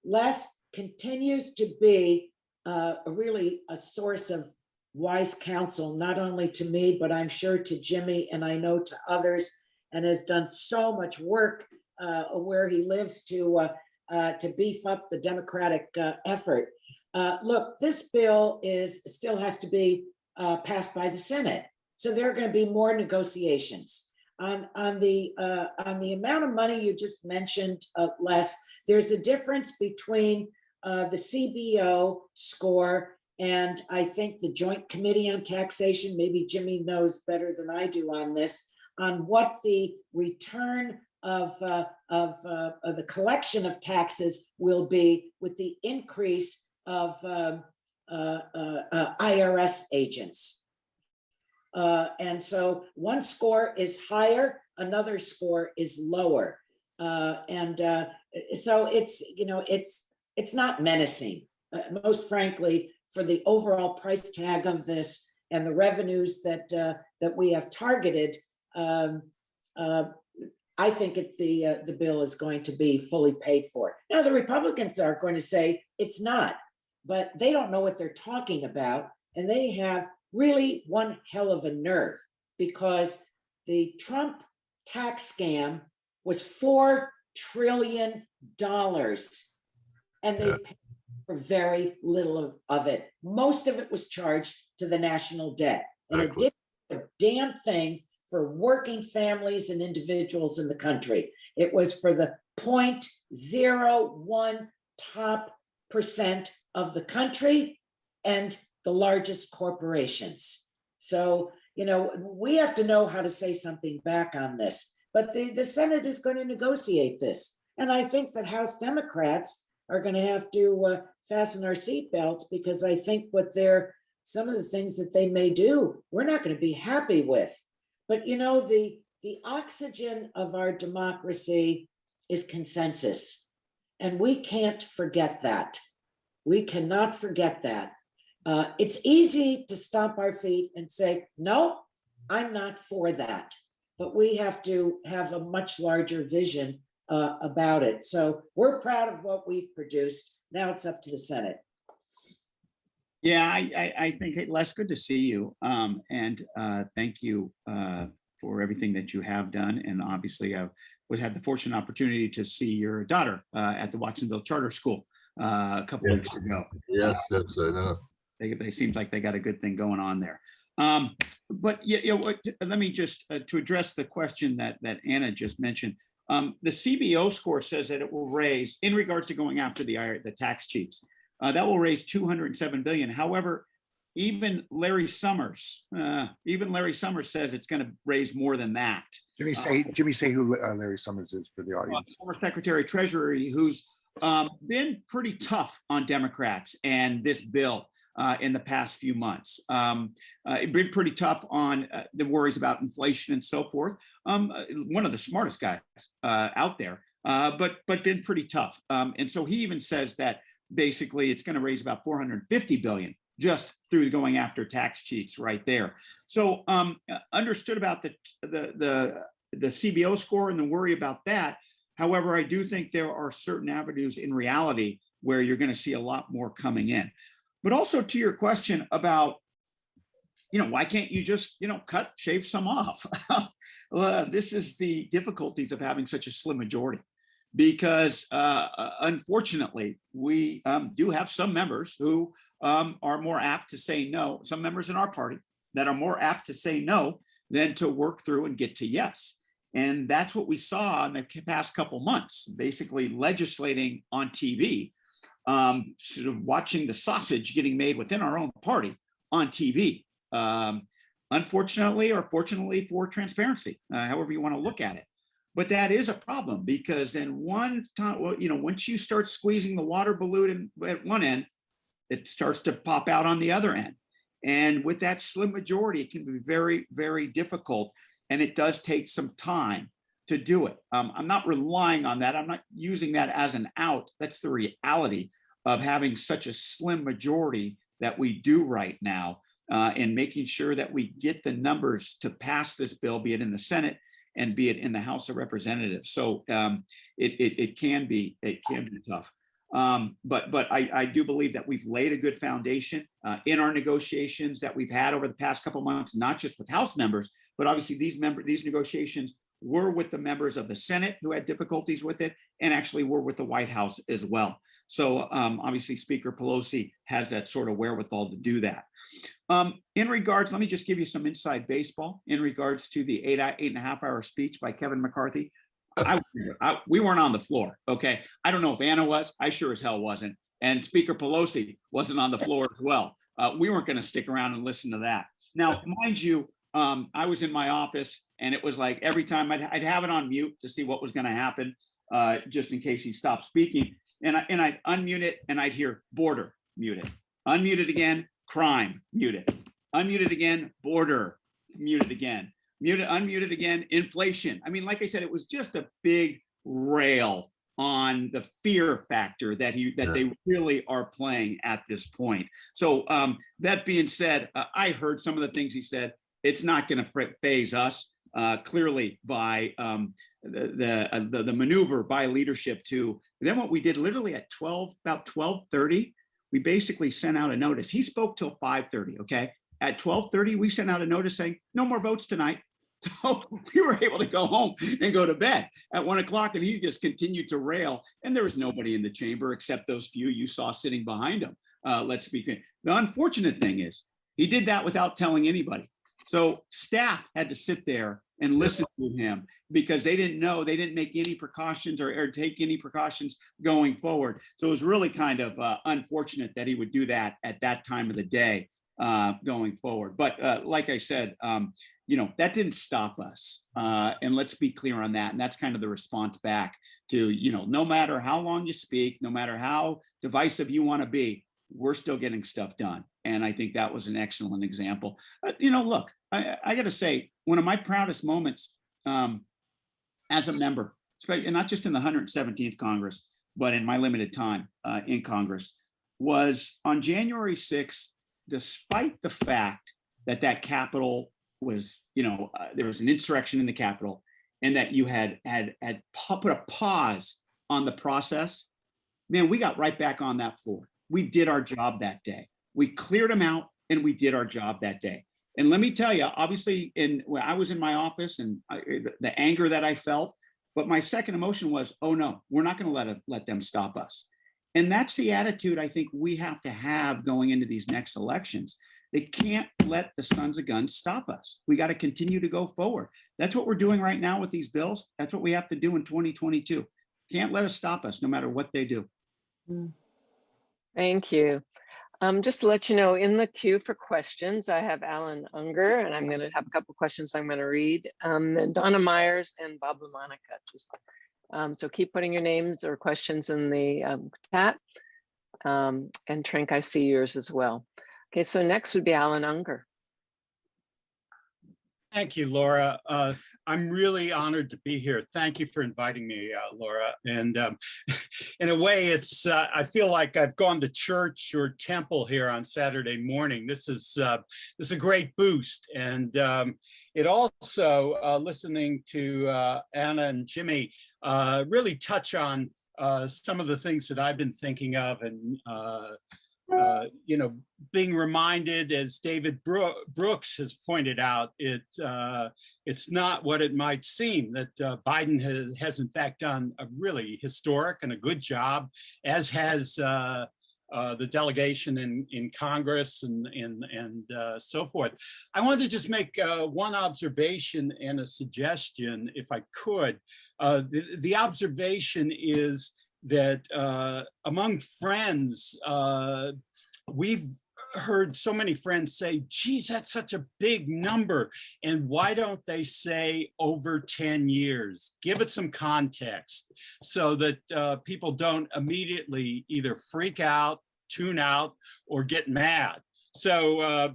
Les continues to be really a source of wise counsel, not only to me, but I'm sure to Jimmy, and I know to others, and has done so much work where he lives to beef up the Democratic effort. Look, this bill still has to be passed by the Senate, so there are going to be more negotiations on the amount of money you just mentioned, Les. There's a difference between the CBO score and I think the Joint Committee on Taxation. Maybe Jimmy knows better than I do on this, on what the return of the collection of taxes will be with the increase of IRS agents. And so one score is higher, another score is lower. So it's not menacing. Most frankly, for the overall price tag of this and the revenues that we have targeted, I think the bill is going to be fully paid for. Now, the Republicans are going to say it's not, but they don't know what they're talking about, and they have really one hell of a nerve, because the Trump tax scam was $4 trillion, and they paid for very little of it. Most of it was charged to the national debt, and it didn't do a damn thing for working families and individuals in the country. It was for the 0.01 top % of the country and the largest corporations. So, we have to know how to say something back on this, but the Senate is going to negotiate this. And I think that House Democrats are going to have to fasten our seatbelts, because I think some of the things that they may do, we're not going to be happy with. But the oxygen of our democracy is consensus, and we can't forget that. We cannot forget that. It's easy to stomp our feet and say, no, I'm not for that. But we have to have a much larger vision about it. So we're proud of what we've produced. Now it's up to the Senate. Yeah, I think, hey, Les, good to see you. And thank you for everything that you have done. And obviously, I would have the fortunate opportunity to see your daughter at the Watsonville Charter School a couple weeks ago. Yes, that's I know. They seems like they got a good thing going on there. But let me just to address the question that Anna just mentioned. The CBO score says that it will raise, in regards to going after the tax cheats, that will raise $207 billion. However, even Larry Summers says it's going to raise more than that. Jimmy, say who Larry Summers is for the audience. Former Secretary of Treasury, who's been pretty tough on Democrats and this bill in the past few months. Been pretty tough on the worries about inflation and so forth. One of the smartest guys out there, but been pretty tough. And so he even says that basically it's going to raise about $450 billion just through going after tax cheats right there. So understood about the CBO score and the worry about that. However, I do think there are certain avenues in reality where you're going to see a lot more coming in. But also to your question about, why can't you just, shave some off? This is the difficulties of having such a slim majority, because unfortunately, we do have some members who are more apt to say no, some members in our party that are more apt to say no than to work through and get to yes. And that's what we saw in the past couple months, basically legislating on TV, sort of watching the sausage getting made within our own party on TV. Unfortunately, or fortunately for transparency, however you want to look at it. But that is a problem, because in one time, once you start squeezing the water balloon at one end, it starts to pop out on the other end. And with that slim majority, it can be very, very difficult. And it does take some time to do it. I'm not relying on that. I'm not using that as an out. That's the reality of having such a slim majority that we do right now, and making sure that we get the numbers to pass this bill, be it in the Senate and be it in the House of Representatives. So it can be tough. But I do believe that we've laid a good foundation in our negotiations that we've had over the past couple of months, not just with House members, but obviously these negotiations were with the members of the Senate who had difficulties with it, and actually were with the White House as well. So obviously Speaker Pelosi has that sort of wherewithal to do that. In regards, let me just give you some inside baseball in regards to the 8.5 hour speech by Kevin McCarthy. We weren't on the floor, okay? I don't know if Anna was, I sure as hell wasn't. And Speaker Pelosi wasn't on the floor as well. We weren't gonna stick around and listen to that. Now, mind you, I was in my office, and it was like every time I'd have it on mute to see what was gonna happen, just in case he stopped speaking. And I'd unmute it, and I'd hear border muted, unmuted again, crime muted, unmuted again, border muted again. Muted, unmuted again, inflation. I mean, like I said, it was just a big rail on the fear factor that they really are playing at this point. So that being said, I heard some of the things he said. It's not going to phase us clearly by the maneuver by leadership to. Then what we did literally at about 12:30, we basically sent out a notice. He spoke till 5:30. Okay, at 12:30, we sent out a notice saying no more votes tonight. So we were able to go home and go to bed at 1 o'clock, and he just continued to rail. And there was nobody in the chamber except those few you saw sitting behind him. Let's be clear. The unfortunate thing is he did that without telling anybody. So staff had to sit there and listen to him because they didn't know, they didn't make any precautions or take any precautions going forward. So it was really kind of unfortunate that he would do that at that time of the day going forward. But like I said, that didn't stop us. And let's be clear on that. And that's kind of the response back to, no matter how long you speak, no matter how divisive you want to be, we're still getting stuff done. And I think that was an excellent example. Look, I got to say, one of my proudest moments as a member, and not just in the 117th Congress, but in my limited time in Congress, was on January 6th, despite the fact that Capitol was, there was an insurrection in the Capitol, and that you had put a pause on the process, man, we got right back on that floor. We did our job that day. We cleared them out, and we did our job that day. And let me tell you, obviously, when I was in my office, and the anger that I felt, but my second emotion was, oh no, we're not going to let them stop us. And that's the attitude I think we have to have going into these next elections. They can't let the sons of guns stop us. We got to continue to go forward. That's what we're doing right now with these bills. That's what we have to do in 2022. Can't let us stop us no matter what they do. Thank you. Just to let you know, in the queue for questions, I have Alan Unger, and I'm going to have a couple questions I'm going to read, and Donna Myers and Bob LaMonica. So keep putting your names or questions in the chat. And Trink, I see yours as well. Okay, so next would be Alan Unger. Thank you, Laura. I'm really honored to be here. Thank you for inviting me, Laura. And in a way, it's I feel like I've gone to church or temple here on Saturday morning. This is a great boost, and it also listening to Anna and Jimmy really touch on some of the things that I've been thinking of, and being reminded, as David Brooks has pointed out, it's not what it might seem, that Biden has in fact done a really historic and a good job, as has the delegation in Congress and so forth. I wanted to just make one observation and a suggestion, if I could. The observation is that among friends, we've heard so many friends say, geez, that's such a big number. And why don't they say over 10 years? Give it some context so that people don't immediately either freak out, tune out, or get mad. So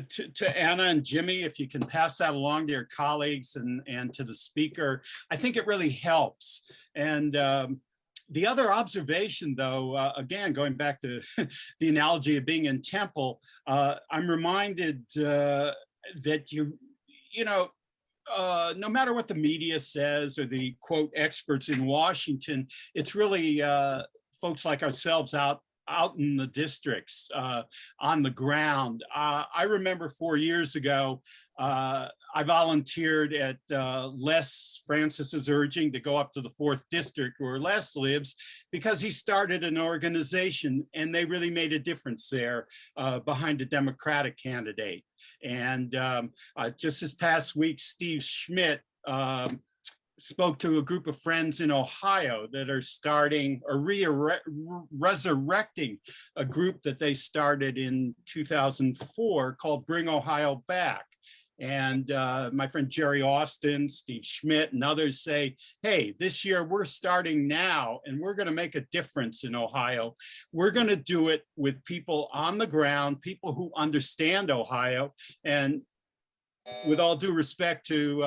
to Anna and Jimmy, if you can pass that along to your colleagues and to the speaker, I think it really helps. And the other observation, though, again, going back to the analogy of being in temple, I'm reminded that no matter what the media says or the quote experts in Washington, it's really folks like ourselves out in the districts, on the ground. I remember 4 years ago, I volunteered at Les Francis's urging to go up to the 4th district where Les lives, because he started an organization and they really made a difference there behind a Democratic candidate. And just this past week, Steve Schmidt spoke to a group of friends in Ohio that are starting or resurrecting a group that they started in 2004 called Bring Ohio Back. And my friend Jerry Austin, Steve Schmidt, and others say, hey, this year we're starting now and we're going to make a difference in Ohio. We're going to do it with people on the ground, people who understand Ohio. And with all due respect to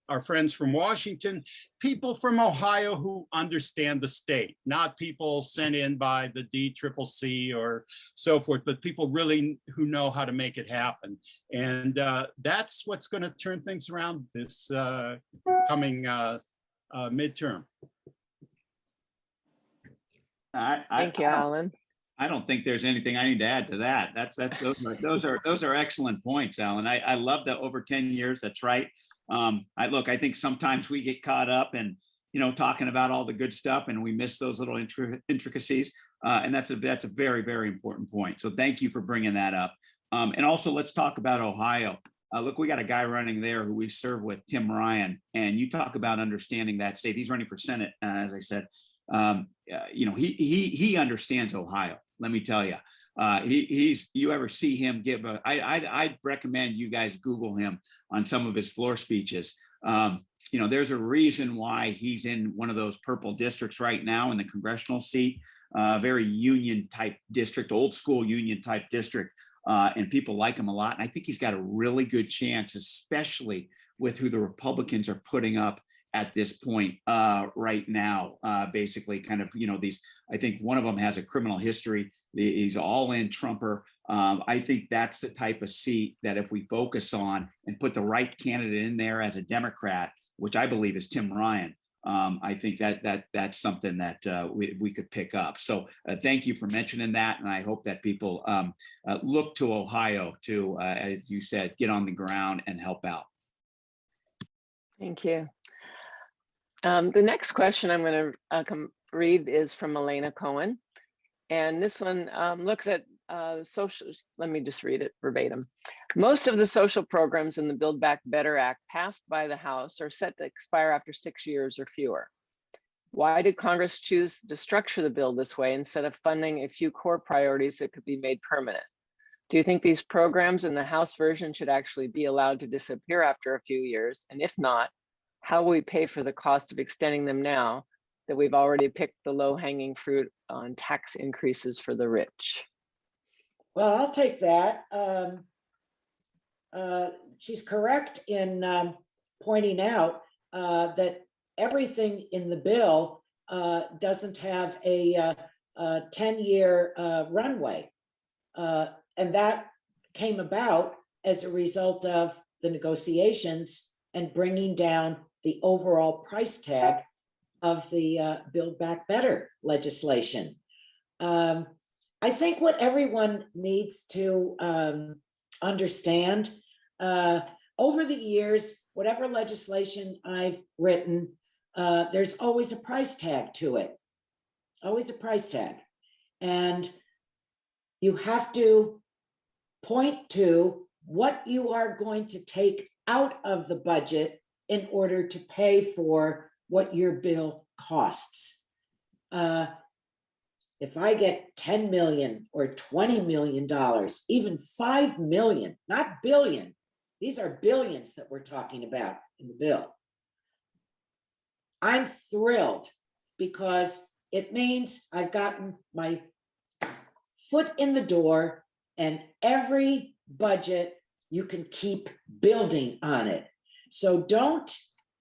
our friends from Washington, people from Ohio who understand the state, not people sent in by the DWC or so forth, but people really who know how to make it happen. And that's what's going to turn things around this coming midterm. Thank you, Alan. I don't think there's anything I need to add to that. Those are excellent points, Alan. I love that over 10 years. That's right. I think sometimes we get caught up in, talking about all the good stuff and we miss those little intricacies. And that's a very, very important point. So thank you for bringing that up. And also let's talk about Ohio. Look, we got a guy running there who we serve with, Tim Ryan, and you talk about understanding that state. He's running for Senate, as I said. He understands Ohio. Let me tell you. You ever see him give I'd recommend you guys Google him on some of his floor speeches. There's a reason why he's in one of those purple districts right now in the congressional seat, very union type district, old school union type district. And people like him a lot. And I think he's got a really good chance, especially with who the Republicans are putting up at this point right now, basically kind of, these, I think one of them has a criminal history. He's all in Trumper. I think that's the type of seat that if we focus on and put the right candidate in there as a Democrat, which I believe is Tim Ryan, I think that's something that we could pick up. So thank you for mentioning that. And I hope that people look to Ohio to, as you said, get on the ground and help out. Thank you. The next question I'm going to read is from Elena Cohen. And this one looks at social, let me just read it verbatim. Most of the social programs in the Build Back Better Act passed by the House are set to expire after 6 years or fewer. Why did Congress choose to structure the bill this way instead of funding a few core priorities that could be made permanent? Do you think these programs in the House version should actually be allowed to disappear after a few years? And if not, how will we pay for the cost of extending them now that we've already picked the low-hanging fruit on tax increases for the rich? Well, I'll take that. She's correct in pointing out that everything in the bill doesn't have a 10-year runway. And that came about as a result of the negotiations and bringing down the overall price tag of the Build Back Better legislation. I think what everyone needs to understand, over the years, whatever legislation I've written, there's always a price tag to it, always a price tag. And you have to point to what you are going to take out of the budget in order to pay for what your bill costs. If I get 10 million or $20 million, even 5 million, not billion, these are billions that we're talking about in the bill, I'm thrilled because it means I've gotten my foot in the door, and every budget you can keep building on it. So don't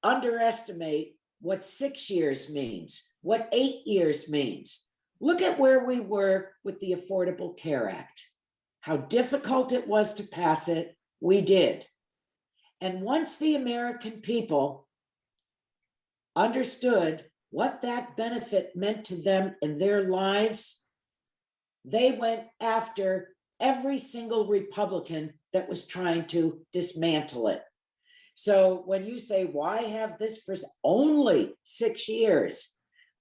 underestimate what 6 years means, what 8 years means. Look at where we were with the Affordable Care Act, how difficult it was to pass it. We did. And once the American people understood what that benefit meant to them in their lives, they went after every single Republican that was trying to dismantle it. So when you say, why have this for only 6 years?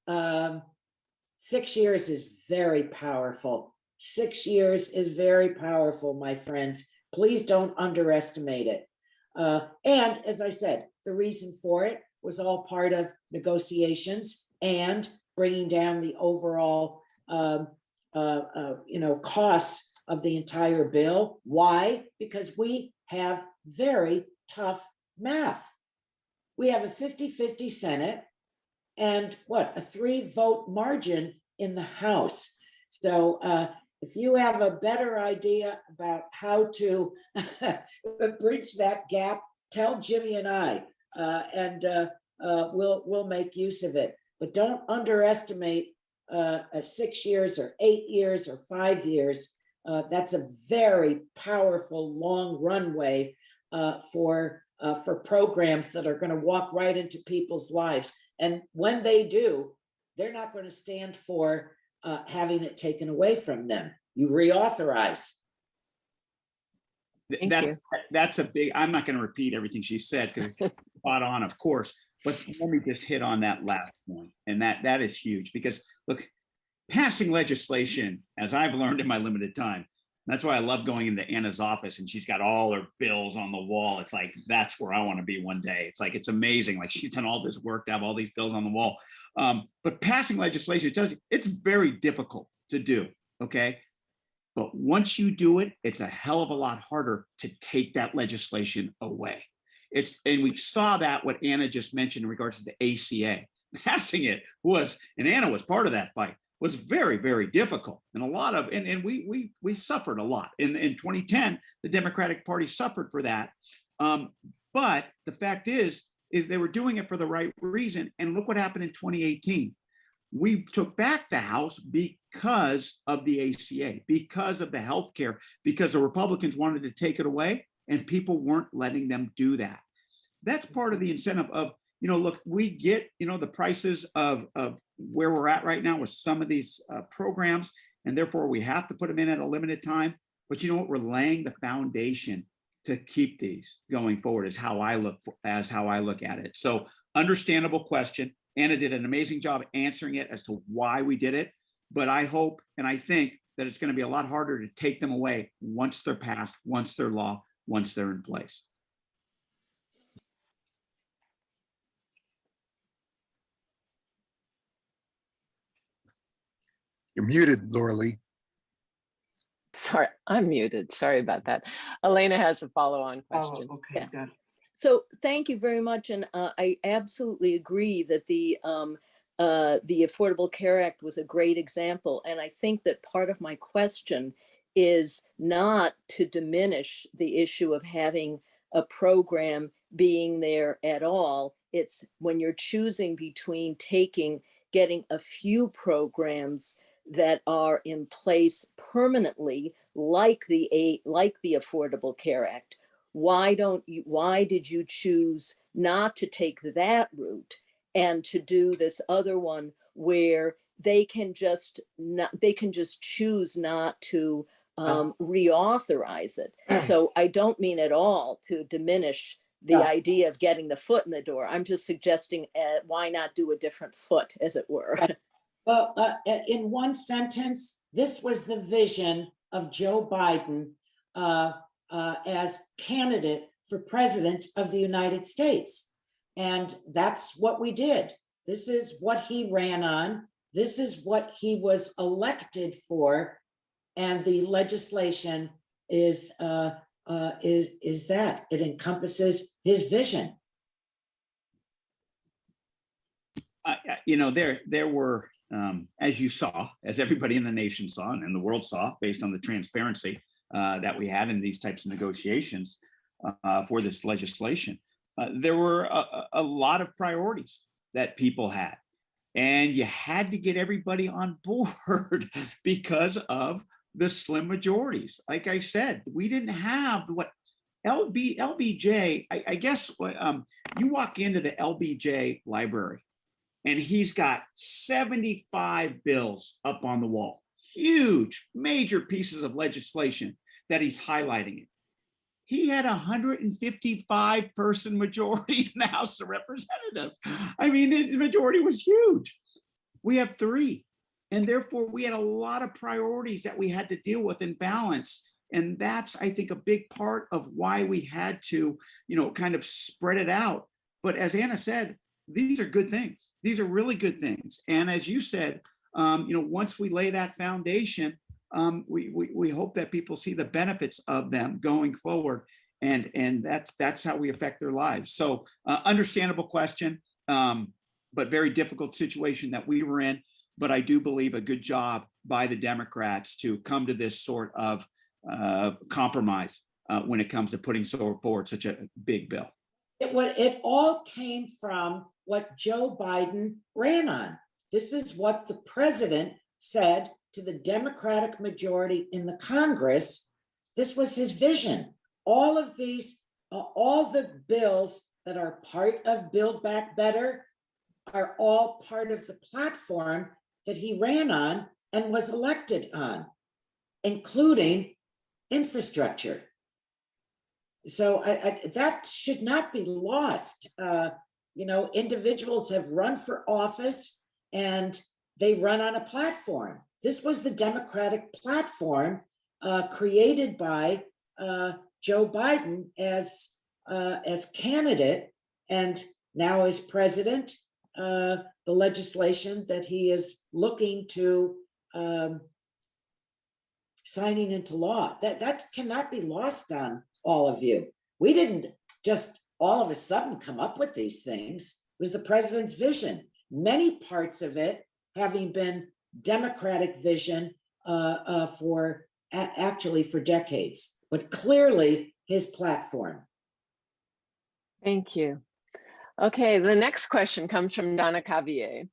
6 years is very powerful. 6 years is very powerful, my friends. Please don't underestimate it. And as I said, the reason for it was all part of negotiations and bringing down the overall costs of the entire bill. Why? Because we have very tough math. We have a 50-50 Senate and what, a 3-vote margin in the House. So if you have a better idea about how to bridge that gap, tell Jimmy and I, and we'll make use of it. But don't underestimate 6 years or 8 years or 5 years. That's a very powerful long runway for programs that are going to walk right into people's lives. And when they do, they're not going to stand for having it taken away from them. You reauthorize. That's a big, I'm not going to repeat everything she said because it's spot on, of course. But let me just hit on that last point. And that is huge because look, passing legislation, as I've learned in my limited time, that's why I love going into Anna's office and she's got all her bills on the wall. It's like, that's where I want to be one day. It's like, it's amazing. Like she's done all this work to have all these bills on the wall. But passing legislation, it tells you it's very difficult to do. Okay. But once you do it, it's a hell of a lot harder to take that legislation away. And we saw that what Anna just mentioned in regards to the ACA. Passing it was, and Anna was part of that fight, was very, very difficult. And a lot of, and we suffered a lot. In 2010, the Democratic Party suffered for that. But the fact is they were doing it for the right reason. And look what happened in 2018. We took back the House because of the ACA, because of the healthcare, because the Republicans wanted to take it away and people weren't letting them do that. That's part of the incentive of, look, we get, the prices of where we're at right now with some of these programs, and therefore we have to put them in at a limited time. But you know what? We're laying the foundation to keep these going forward is how I look at it. So understandable question. Anna did an amazing job answering it as to why we did it. But I hope and I think that it's going to be a lot harder to take them away once they're passed, once they're law, once they're in place. You're muted, Laura Lee. Sorry, I'm muted. Sorry about that. Elena has a follow-on question. Oh, okay, good. So thank you very much. And I absolutely agree that the Affordable Care Act was a great example. And I think that part of my question is not to diminish the issue of having a program being there at all. It's when you're choosing between getting a few programs that are in place permanently, like the Affordable Care Act. Why did you choose not to take that route and to do this other one where they can just choose not to reauthorize it? So I don't mean at all to diminish the idea of getting the foot in the door. I'm just suggesting why not do a different foot, as it were. Well, in one sentence, this was the vision of Joe Biden as candidate for president of the United States. And that's what we did. This is what he ran on. This is what he was elected for. And the legislation is that it encompasses his vision. There were, as you saw, as everybody in the nation saw and the world saw, based on the transparency that we had in these types of negotiations for this legislation, there were a lot of priorities that people had. And you had to get everybody on board because of the slim majorities. Like I said, we didn't have what LBJ, I guess what you walk into the LBJ library and he's got 75 bills up on the wall, huge, major pieces of legislation that he's highlighting it. He had 155 person majority in the House of Representatives. I mean, the majority was huge. We have 3. And therefore, we had a lot of priorities that we had to deal with and balance. And that's, I think, a big part of why we had to, kind of spread it out. But as Anna said, these are good things. These are really good things. And as you said, once we lay that foundation, we hope that people see the benefits of them going forward. And that's how we affect their lives. So understandable question, but very difficult situation that we were in. But I do believe a good job by the Democrats to come to this sort of compromise when it comes to putting forward such a big bill. It all came from what Joe Biden ran on. This is what the president said to the Democratic majority in the Congress. This was his vision. All of these, all the bills that are part of Build Back Better are all part of the platform that he ran on and was elected on, including infrastructure. So that should not be lost. Individuals have run for office and they run on a platform. This was the Democratic platform created by Joe Biden as candidate, and now as president. The legislation that he is looking to signing into law, that cannot be lost on all of you. We didn't just all of a sudden come up with these things. It was the president's vision. Many parts of it having been Democratic vision for decades, but clearly his platform. Thank you. Okay, the next question comes from Donna Cavier.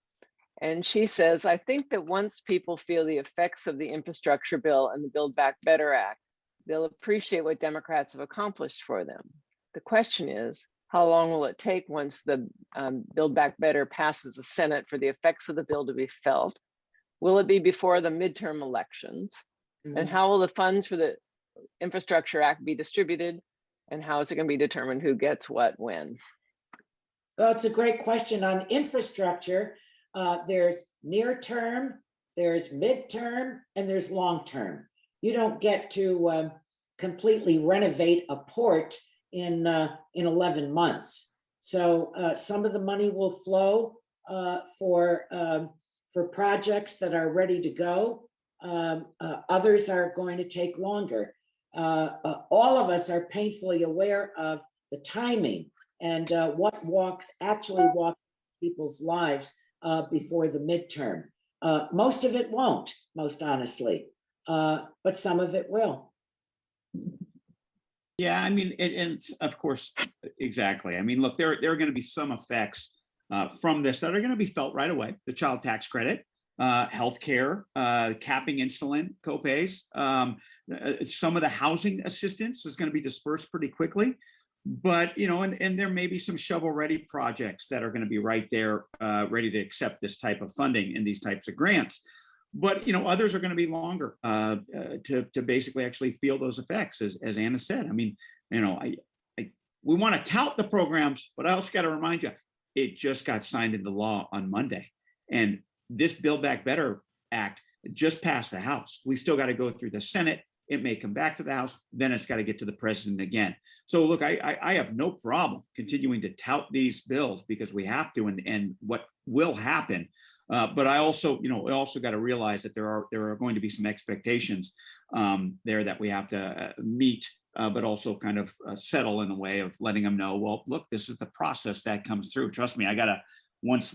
And she says, I think that once people feel the effects of the infrastructure bill and the Build Back Better Act, they'll appreciate what Democrats have accomplished for them. The question is, how long will it take once the Build Back Better passes the Senate for the effects of the bill to be felt? Will it be before the midterm elections? Mm-hmm. And how will the funds for the Infrastructure Act be distributed? And how is it going to be determined who gets what when? Well, it's a great question. On infrastructure, there's near term, there's midterm, and there's long term. You don't get to completely renovate a port in 11 months. So some of the money will flow for projects that are ready to go. Others are going to take longer. All of us are painfully aware of the timing and what actually walks people's lives before the midterm. Most of it won't, most honestly, but some of it will. Yeah, I mean, and of course, exactly. I mean, look, there are going to be some effects from this that are going to be felt right away. The child tax credit, healthcare, capping insulin copays, some of the housing assistance is going to be dispersed pretty quickly. But, you know, and there may be some shovel-ready projects that are going to be right there, ready to accept this type of funding and these types of grants. But, you know, others are going to be longer to basically actually feel those effects, as Anna said. I mean, you know, we want to tout the programs, but I also got to remind you, it just got signed into law on Monday. And this Build Back Better Act just passed the House. We still got to go through the Senate. It may come back to the House, then it's got to get to the president again. So look, I have no problem continuing to tout these bills because we have to, and what will happen. But I also, you know, we also got to realize that there are going to be some expectations there that we have to meet, but also kind of settle in a way of letting them know, well, look, this is the process that comes through. Trust me, I got to, once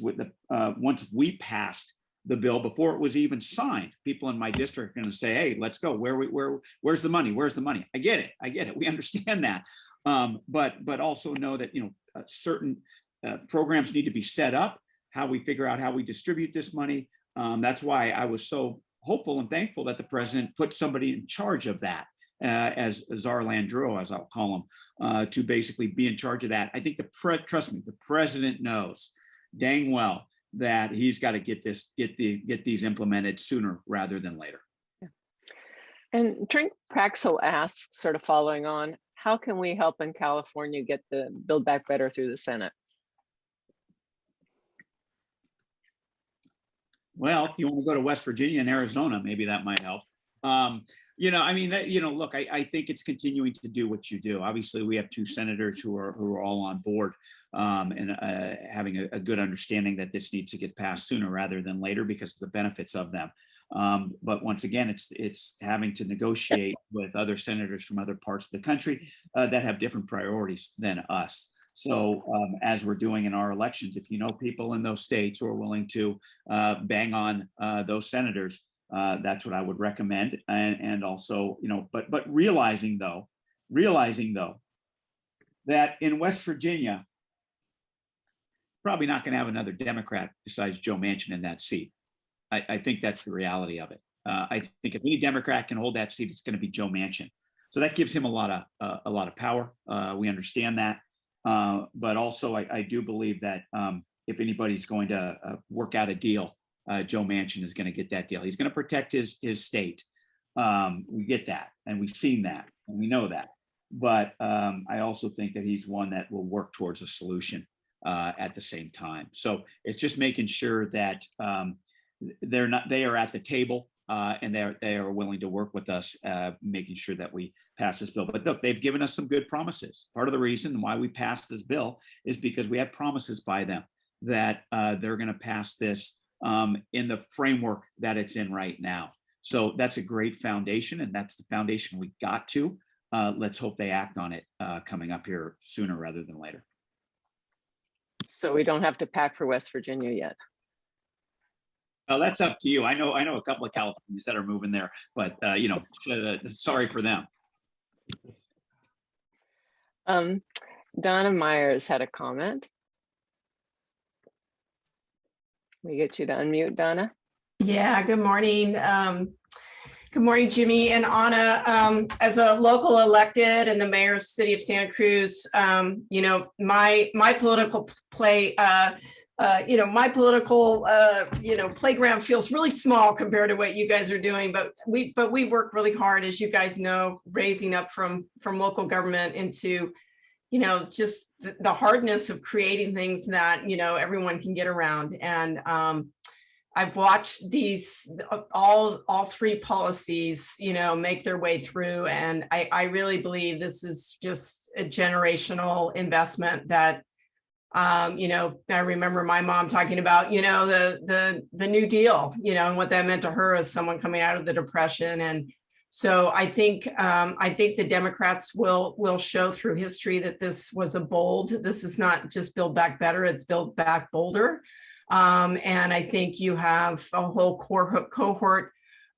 we passed the bill, before it was even signed, people in my district are going to say, hey, let's go. Where's the money? Where's the money? I get it. We understand that. But also know that, you know, certain programs need to be set up, how we figure out how we distribute this money. That's why I was so hopeful and thankful that the president put somebody in charge of that, as Czar Landreau, as I'll call him, to basically be in charge of that. I think trust me, the president knows dang well that he's got to get these implemented sooner rather than later. Yeah. And Trink Praxel asks, sort of following on, how can we help in California get the Build Back Better through the Senate? Well, if you want to go to West Virginia and Arizona, maybe that might help. You know, I mean, you know, look, I think it's continuing to do what you do. Obviously, we have two senators who are all on board and having a good understanding that this needs to get passed sooner rather than later because of the benefits of them. But once again, it's having to negotiate with other senators from other parts of the country that have different priorities than us. So as we're doing in our elections, if you know people in those states who are willing to bang on those senators, that's what I would recommend. And also, you know, but realizing though, that in West Virginia, probably not going to have another Democrat besides Joe Manchin in that seat. I think that's the reality of it. I think if any Democrat can hold that seat, it's going to be Joe Manchin. So that gives him a lot of power. We understand that. But also, I do believe that if anybody's going to work out a deal, Joe Manchin is going to get that deal. He's going to protect his state. We get that, and we've seen that, and we know that. But I also think that he's one that will work towards a solution at the same time. So it's just making sure that they are at the table and they are willing to work with us, making sure that we pass this bill. But look, they've given us some good promises. Part of the reason why we passed this bill is because we had promises by them that they're going to pass this in the framework that it's in right now. So that's a great foundation, and that's the foundation we got to. Let's hope they act on it coming up here sooner rather than later. So we don't have to pack for West Virginia yet. That's up to you. I know a couple of Californians that are moving there, but you know, sorry for them. Donna Myers had a comment. We get you to unmute, Donna. Yeah, good morning. Good morning, Jimmy and Anna. As a local elected in the mayor's city of Santa Cruz, you know, my political playground feels really small compared to what you guys are doing, but we work really hard, as you guys know, raising up from local government into, you know, just the hardness of creating things that, you know, everyone can get around. And I've watched these all three policies, you know, make their way through, and I really believe this is just a generational investment that. You know, I remember my mom talking about, you know, the New Deal, you know, and what that meant to her as someone coming out of the Depression. And so I think the Democrats will show through history that this is not just Build Back Better, it's Build Back Bolder. And I think you have a whole cohort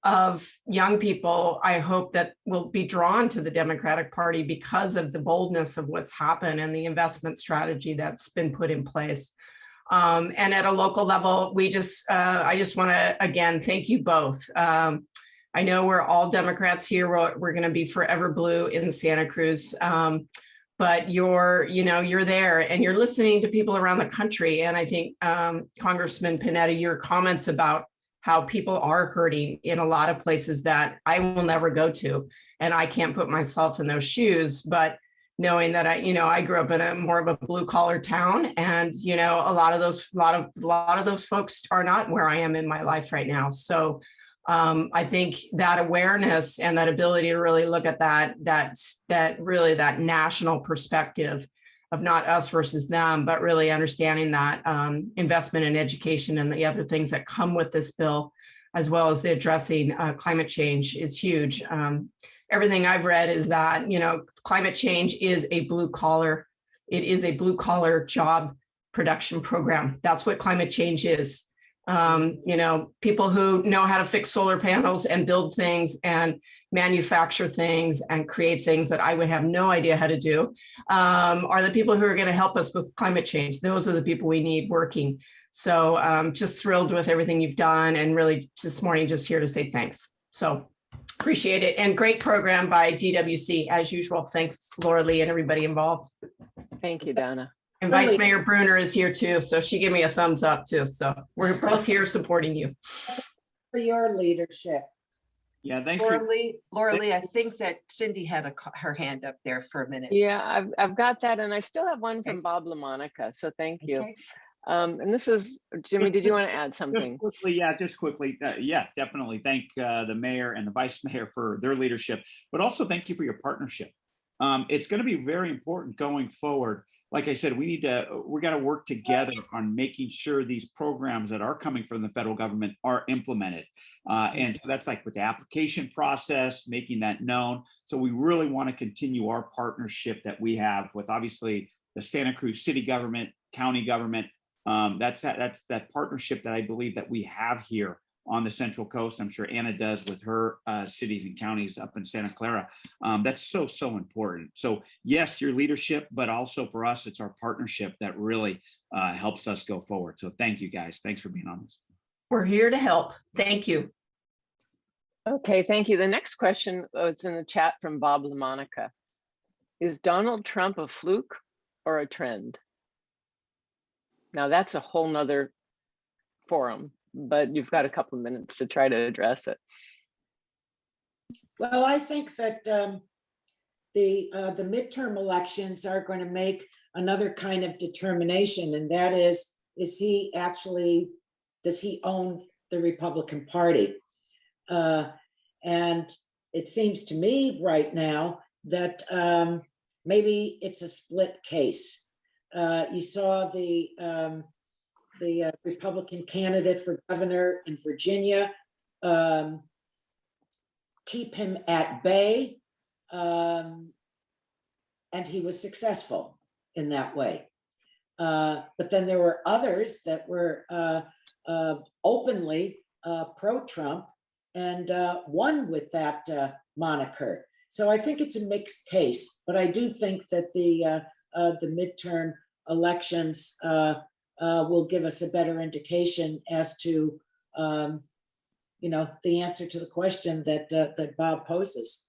of young people, I hope that will be drawn to the Democratic Party because of the boldness of what's happened and the investment strategy that's been put in place. And at a local level, I just want to, again, thank you both. I know we're all Democrats here. We're going to be forever blue in Santa Cruz. But you're there and you're listening to people around the country. And I think Congressman Panetta, your comments about how people are hurting in a lot of places that I will never go to, and I can't put myself in those shoes, but knowing that I grew up in a more of a blue collar town, and a lot of those folks are not where I am in my life right now. So I think that awareness and that ability to really look at that national perspective of not us versus them, but really understanding that investment in education and the other things that come with this bill, as well as the addressing climate change, is huge. Everything I've read is that, climate change is a blue collar job production program. That's what climate change is. People who know how to fix solar panels and build things and manufacture things and create things that I would have no idea how to do, are the people who are going to help us with climate change. Those are the people we need working. So just thrilled with everything you've done, and really this morning just here to say thanks. So appreciate it. And great program by DWC as usual. Thanks, Laura Lee, and everybody involved. Thank you, Donna. And Vice Mayor Bruner is here too. So she gave me a thumbs up too. So we're both here supporting you. For your leadership. Yeah, thanks. Laura Lee, I think that Cindy had her hand up there for a minute. Yeah, I've got that, and I still have one from Bob LaMonica. So thank you. Okay. And this is Jimmy. Did you want to add something? Just quickly. Yeah, definitely. Thank the mayor and the vice mayor for their leadership, but also thank you for your partnership. It's going to be very important going forward. Like I said, we got to work together on making sure these programs that are coming from the federal government are implemented. And so that's like with the application process, making that known. So we really want to continue our partnership that we have with obviously the Santa Cruz city government, county government. That's that partnership that I believe that we have here on the Central Coast. I'm sure Anna does with her cities and counties up in Santa Clara. That's so important. So yes, your leadership, but also for us, it's our partnership that really helps us go forward. So thank you guys. Thanks for being on this. We're here to help. Thank you. Okay, thank you. The next question was in the chat from Bob LaMonica. Is Donald Trump a fluke or a trend? Now that's a whole nother forum, but you've got a couple of minutes to try to address it. Well, I think that the midterm elections are going to make another kind of determination, and that is he actually, does he own the Republican Party? And it seems to me right now that maybe it's a split case. You saw the Republican candidate for governor in Virginia keep him at bay, and he was successful in that way. But then there were others that were openly pro-Trump and won with that moniker. So I think it's a mixed case, but I do think that the midterm elections will give us a better indication as to, the answer to the question that Bob poses.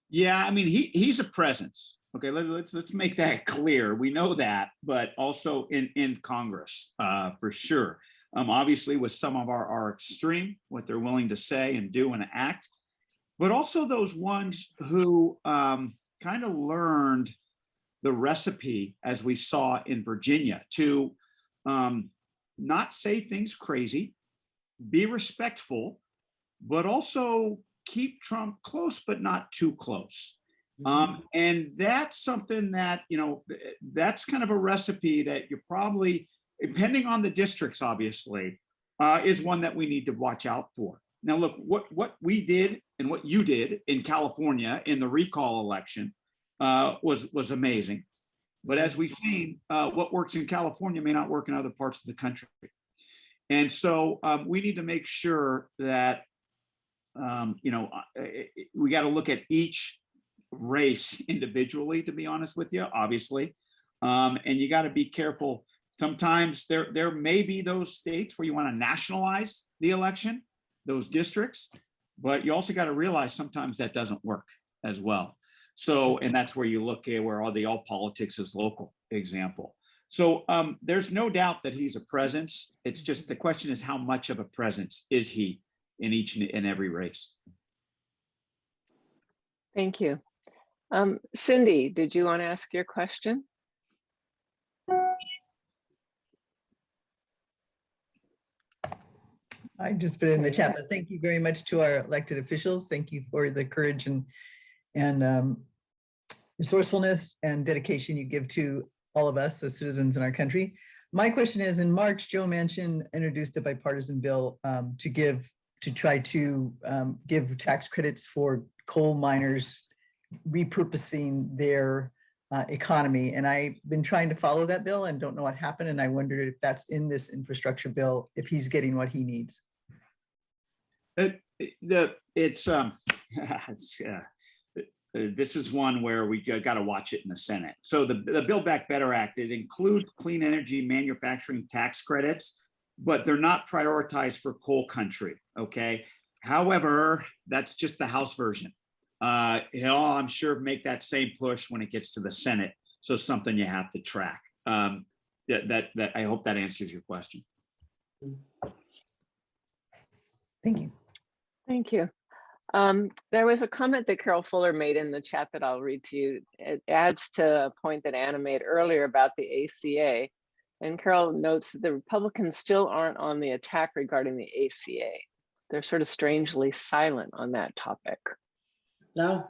Yeah, I mean, he's a presence. Okay, let's make that clear. We know that, but also in Congress, for sure. Obviously, with some of our extreme, what they're willing to say and do and act, but also those ones who kind of learned the recipe, as we saw in Virginia, to not say things crazy, be respectful, but also keep Trump close, but not too close. And that's something that, that's kind of a recipe that you're probably, depending on the districts, obviously, is one that we need to watch out for. Now, look, what we did and what you did in California in the recall election was amazing. But as we've seen, what works in California may not work in other parts of the country. And so we need to make sure that we got to look at each race individually, to be honest with you, obviously. And you got to be careful. Sometimes there may be those states where you want to nationalize the election, those districts, but you also got to realize sometimes that doesn't work as well. So, and that's where you look at where all politics is local example. So there's no doubt that he's a presence. It's just the question is how much of a presence is he in each and every race? Thank you. Cindy, did you want to ask your question? I just put it in the chat, but thank you very much to our elected officials. Thank you for the courage and resourcefulness and dedication you give to all of us as citizens in our country. My question is, in March, Joe Manchin introduced a bipartisan bill to try to give tax credits for coal miners repurposing their economy. And I've been trying to follow that bill and don't know what happened. And I wondered if that's in this infrastructure bill, if he's getting what he needs. This is one where we got to watch it in the Senate. So the Build Back Better Act, it includes clean energy manufacturing tax credits, but they're not prioritized for coal country, okay? However, that's just the House version. He'll, I'm sure, make that same push when it gets to the Senate. So something you have to track. That I hope that answers your question. Thank you. Thank you. There was a comment that Carol Fuller made in the chat that I'll read to you. It adds to a point that Anna made earlier about the ACA. And Carol notes that the Republicans still aren't on the attack regarding the ACA. They're sort of strangely silent on that topic. No,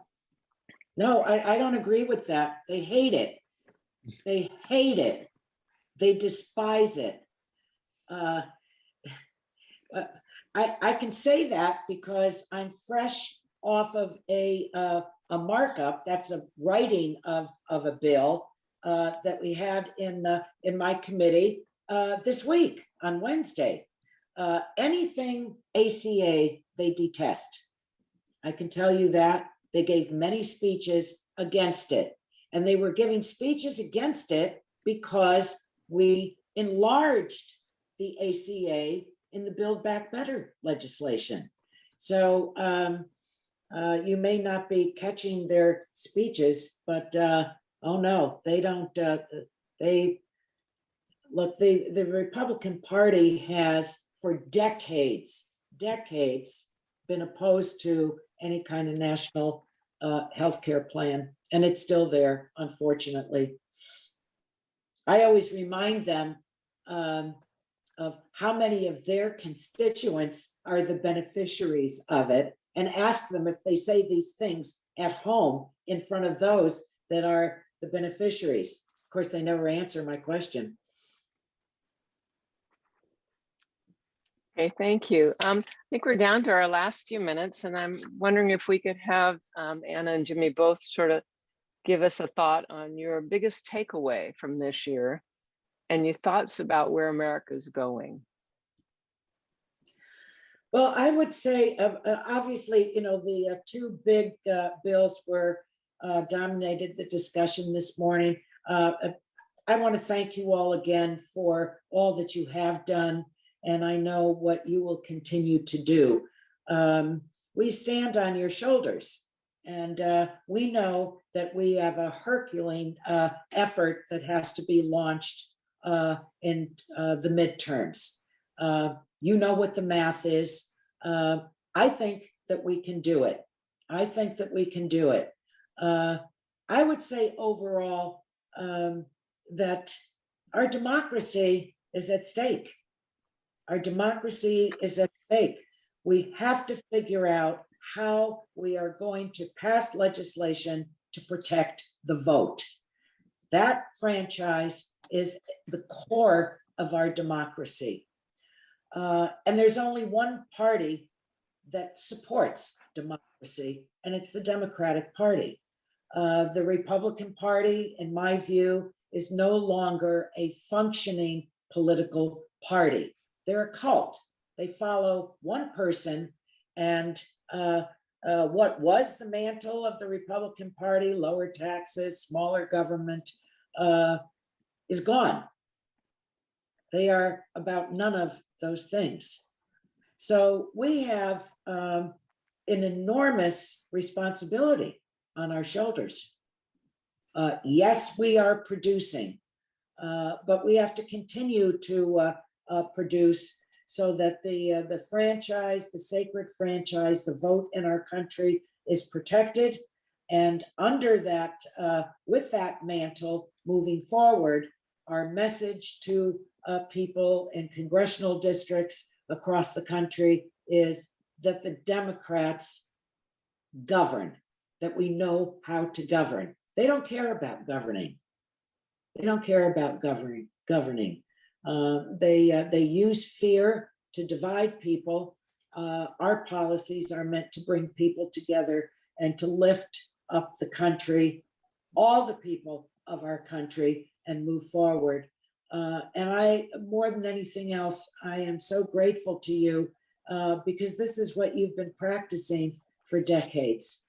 I don't agree with that. They hate it. They hate it. They despise it. I can say that because I'm fresh off of a markup. That's a writing of a bill that we had in my committee this week on Wednesday. Anything ACA, they detest. I can tell you that. They gave many speeches against it. And they were giving speeches against it because we enlarged the ACA in the Build Back Better legislation. So you may not be catching their speeches, but oh no, they don't, look, the Republican Party has for decades been opposed to any kind of national healthcare plan, and it's still there, unfortunately. I always remind them of how many of their constituents are the beneficiaries of it, and ask them if they say these things at home in front of those that are the beneficiaries. Of course, they never answer my question. Okay, thank you. I think we're down to our last few minutes, and I'm wondering if we could have Anna and Jimmy both sort of give us a thought on your biggest takeaway from this year and your thoughts about where America's going. Well, I would say, obviously, you know, the two big bills were dominated the discussion this morning. I want to thank you all again for all that you have done, and I know what you will continue to do. We stand on your shoulders, and we know that we have a Herculean effort that has to be launched in the midterms. You know what the math is. I think that we can do it. I think that we can do it. I would say overall that our democracy is at stake. Our democracy is at stake. We have to figure out how we are going to pass legislation to protect the vote. That franchise is the core of our democracy. And there's only one party that supports democracy, and it's the Democratic Party. The Republican Party, in my view, is no longer a functioning political party. They're a cult. They follow one person, And what was the mantle of the Republican Party, lower taxes, smaller government, is gone. They are about none of those things. So we have an enormous responsibility on our shoulders. Yes, we are producing, but we have to continue to produce so that the franchise, the sacred franchise, the vote in our country is protected. And under that, with that mantle moving forward, our message to people in congressional districts across the country is that the Democrats govern, that we know how to govern. They don't care about governing. They don't care about governing. They use fear to divide people. Our policies are meant to bring people together and to lift up the country, all the people of our country, and move forward. And I, more than anything else, I am so grateful to you because this is what you've been practicing for decades.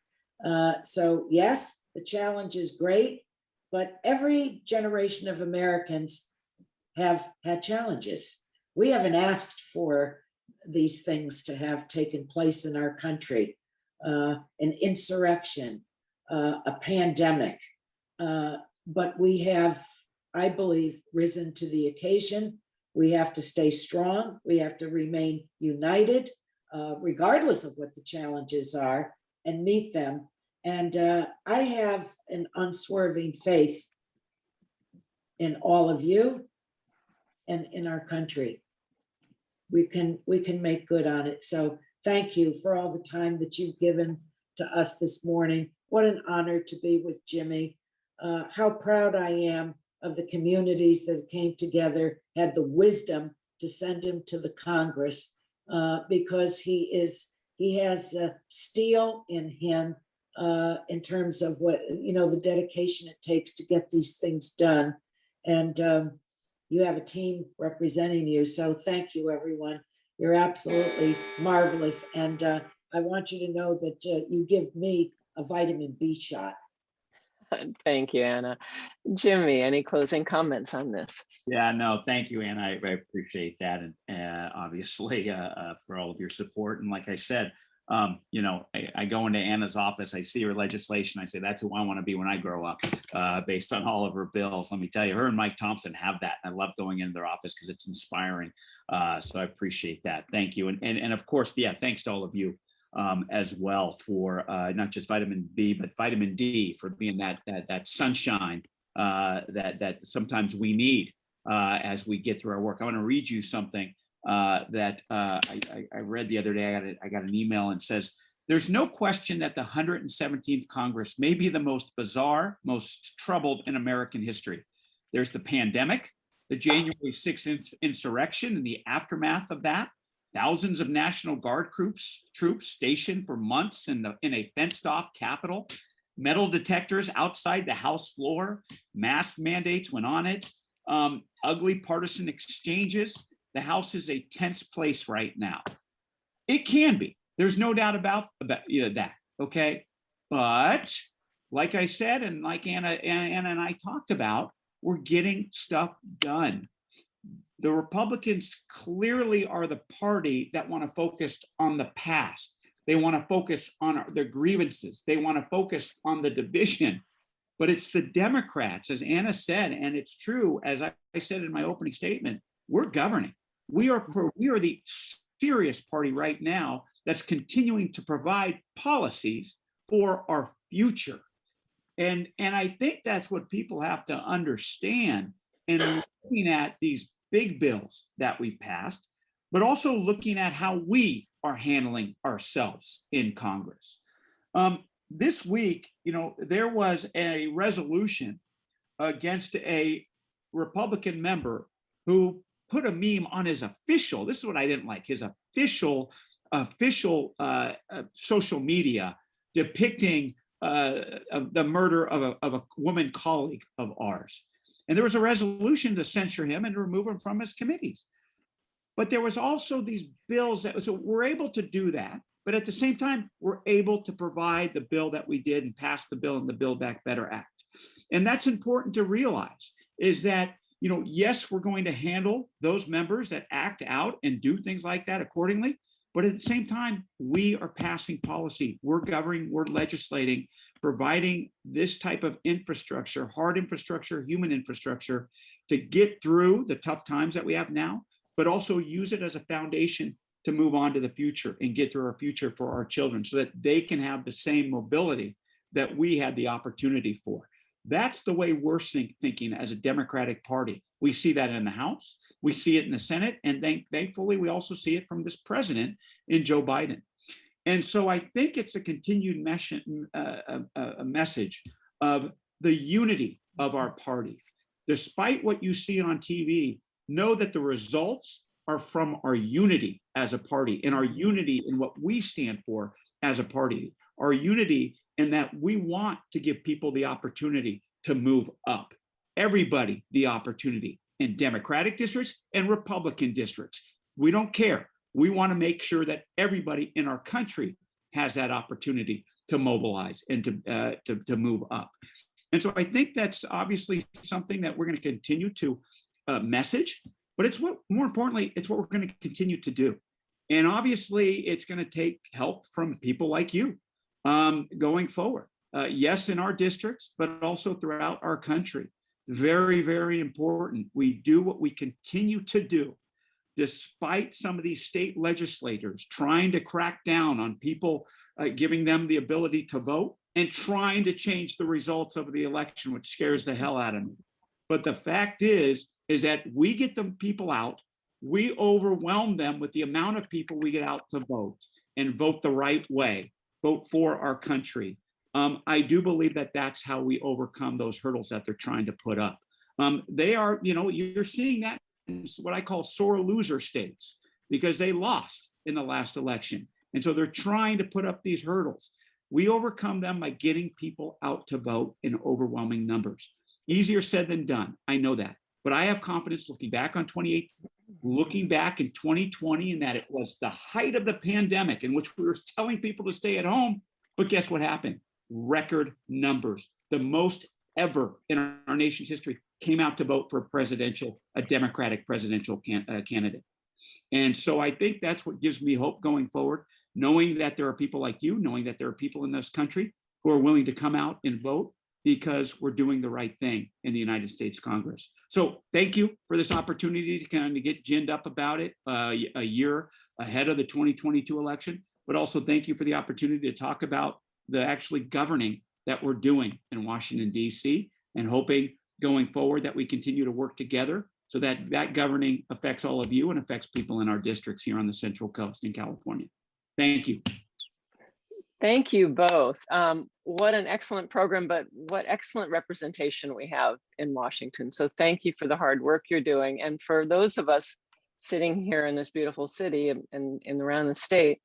So yes, the challenge is great, but every generation of Americans have had challenges. We haven't asked for these things to have taken place in our country, an insurrection, a pandemic, but we have, I believe, risen to the occasion. We have to stay strong. We have to remain united, regardless of what the challenges are, and meet them. And I have an unswerving faith in all of you and in our country. We can make good on it. So thank you for all the time that you've given to us this morning. What an honor to be with Jimmy. How proud I am of the communities that came together, had the wisdom to send him to the Congress, because he has steel in him in terms of what, the dedication it takes to get these things done. And you have a team representing you. So thank you, everyone. You're absolutely marvelous. And I want you to know that you give me a vitamin B shot. Thank you, Anna. Jimmy, any closing comments on this? Yeah, no, thank you, Anna. I appreciate that. And obviously for all of your support. And like I said, I go into Anna's office, I see her legislation, I say, that's who I want to be when I grow up, based on all of her bills. Let me tell you, her and Mike Thompson have that. I love going into their office because it's inspiring. So I appreciate that. Thank you. And of course, yeah, thanks to all of you as well for not just vitamin B, but vitamin D, for being that sunshine that sometimes we need as we get through our work. I want to read you something that I read the other day. I got an email and says, there's no question that the 117th Congress may be the most bizarre, most troubled in American history. There's the pandemic, the January 6th insurrection and the aftermath of that, thousands of National Guard troops stationed for months in a fenced-off Capitol, metal detectors outside the House floor, mask mandates went on it, ugly partisan exchanges. The House is a tense place right now. It can be. There's no doubt about that. Okay, but like I said, and like Anna and I talked about, we're getting stuff done. The Republicans clearly are the party that want to focus on the past. They want to focus on their grievances. They want to focus on the division. But it's the Democrats, as Anna said, and it's true, as I said in my opening statement, we're governing. We are the serious party right now that's continuing to provide policies for our future. And I think that's what people have to understand in looking at these big bills that we've passed, but also looking at how we are handling ourselves in Congress. This week, there was a resolution against a Republican member who put a meme on his official, this is what I didn't like, his official social media depicting the murder of a woman colleague of ours. And there was a resolution to censure him and remove him from his committees. But there was also these bills so we're able to do that. But at the same time, we're able to provide the bill that we did and pass the bill in the Build Back Better Act. And that's important to realize, is that, you know, yes, we're going to handle those members that act out and do things like that accordingly. But at the same time, we are passing policy, we're governing, we're legislating, providing this type of infrastructure, hard infrastructure, human infrastructure, to get through the tough times that we have now, but also use it as a foundation to move on to the future and get through our future for our children so that they can have the same mobility that we had the opportunity for. That's the way we're thinking as a Democratic Party. We see that in the House, we see it in the Senate, and thankfully we also see it from this president in Joe Biden. And so I think it's a continued message of the unity of our party. Despite what you see on TV, know that the results are from our unity as a party and our unity in what we stand for as a party, our unity in that we want to give people the opportunity to move up, everybody the opportunity in Democratic districts and Republican districts. We don't care. We want to make sure that everybody in our country has that opportunity to mobilize and to move up. And so I think that's obviously something that we're going to continue to message, but it's what, more importantly, it's what we're going to continue to do. And obviously it's going to take help from people like you going forward. Yes, in our districts, but also throughout our country. Very, very important. We do what we continue to do, despite some of these state legislators trying to crack down on people, giving them the ability to vote and trying to change the results of the election, which scares the hell out of me. But the fact is that we get the people out, we overwhelm them with the amount of people we get out to vote and vote the right way, vote for our country. I do believe that that's how we overcome those hurdles that they're trying to put up. They are, you know, you're seeing that in what I call sore loser states because they lost in the last election. And so they're trying to put up these hurdles. We overcome them by getting people out to vote in overwhelming numbers. Easier said than done. I know that. But I have confidence looking back on 2018, looking back in 2020, and that it was the height of the pandemic in which we were telling people to stay at home. But guess what happened? Record numbers, the most ever in our nation's history, came out to vote for a Democratic presidential candidate. And so I think that's what gives me hope going forward, knowing that there are people like you, knowing that there are people in this country who are willing to come out and vote because we're doing the right thing in the United States Congress. So thank you for this opportunity to kind of get ginned up about it a year ahead of the 2022 election, but also thank you for the opportunity to talk about the actually governing that we're doing in Washington, D.C., and hoping going forward that we continue to work together so that that governing affects all of you and affects people in our districts here on the Central Coast in California. Thank you. Thank you both. What an excellent program, but what excellent representation we have in Washington. So thank you for the hard work you're doing. And for those of us sitting here in this beautiful city and around the state,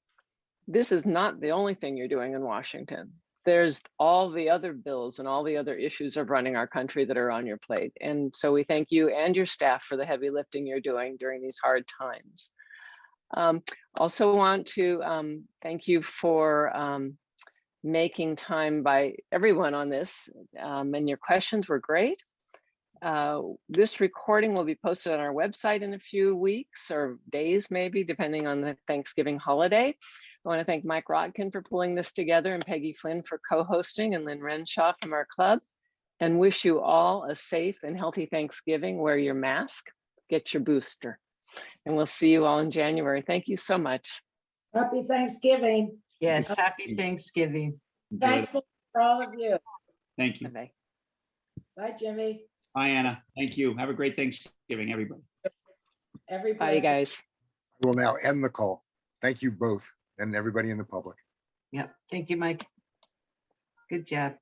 this is not the only thing you're doing in Washington. There's all the other bills and all the other issues of running our country that are on your plate. And so we thank you and your staff for the heavy lifting you're doing during these hard times. Also want to thank you for making time by everyone on this, and your questions were great. This recording will be posted on our website in a few weeks or days, maybe, depending on the Thanksgiving holiday. I want to thank Mike Rodkin for pulling this together and Peggy Flynn for co-hosting and Lynn Renshaw from our club, and wish you all a safe and healthy Thanksgiving. Wear your mask, get your booster, and we'll see you all in January. Thank you so much. Happy Thanksgiving. Yes, happy Thanksgiving. Thankful for all of you. Thank you. Bye-bye. Bye, Jimmy. Bye, Anna. Thank you. Have a great Thanksgiving, everybody. Everybody. Bye, guys. I will now end the call. Thank you both and everybody in the public. Yep. Thank you, Mike. Good job.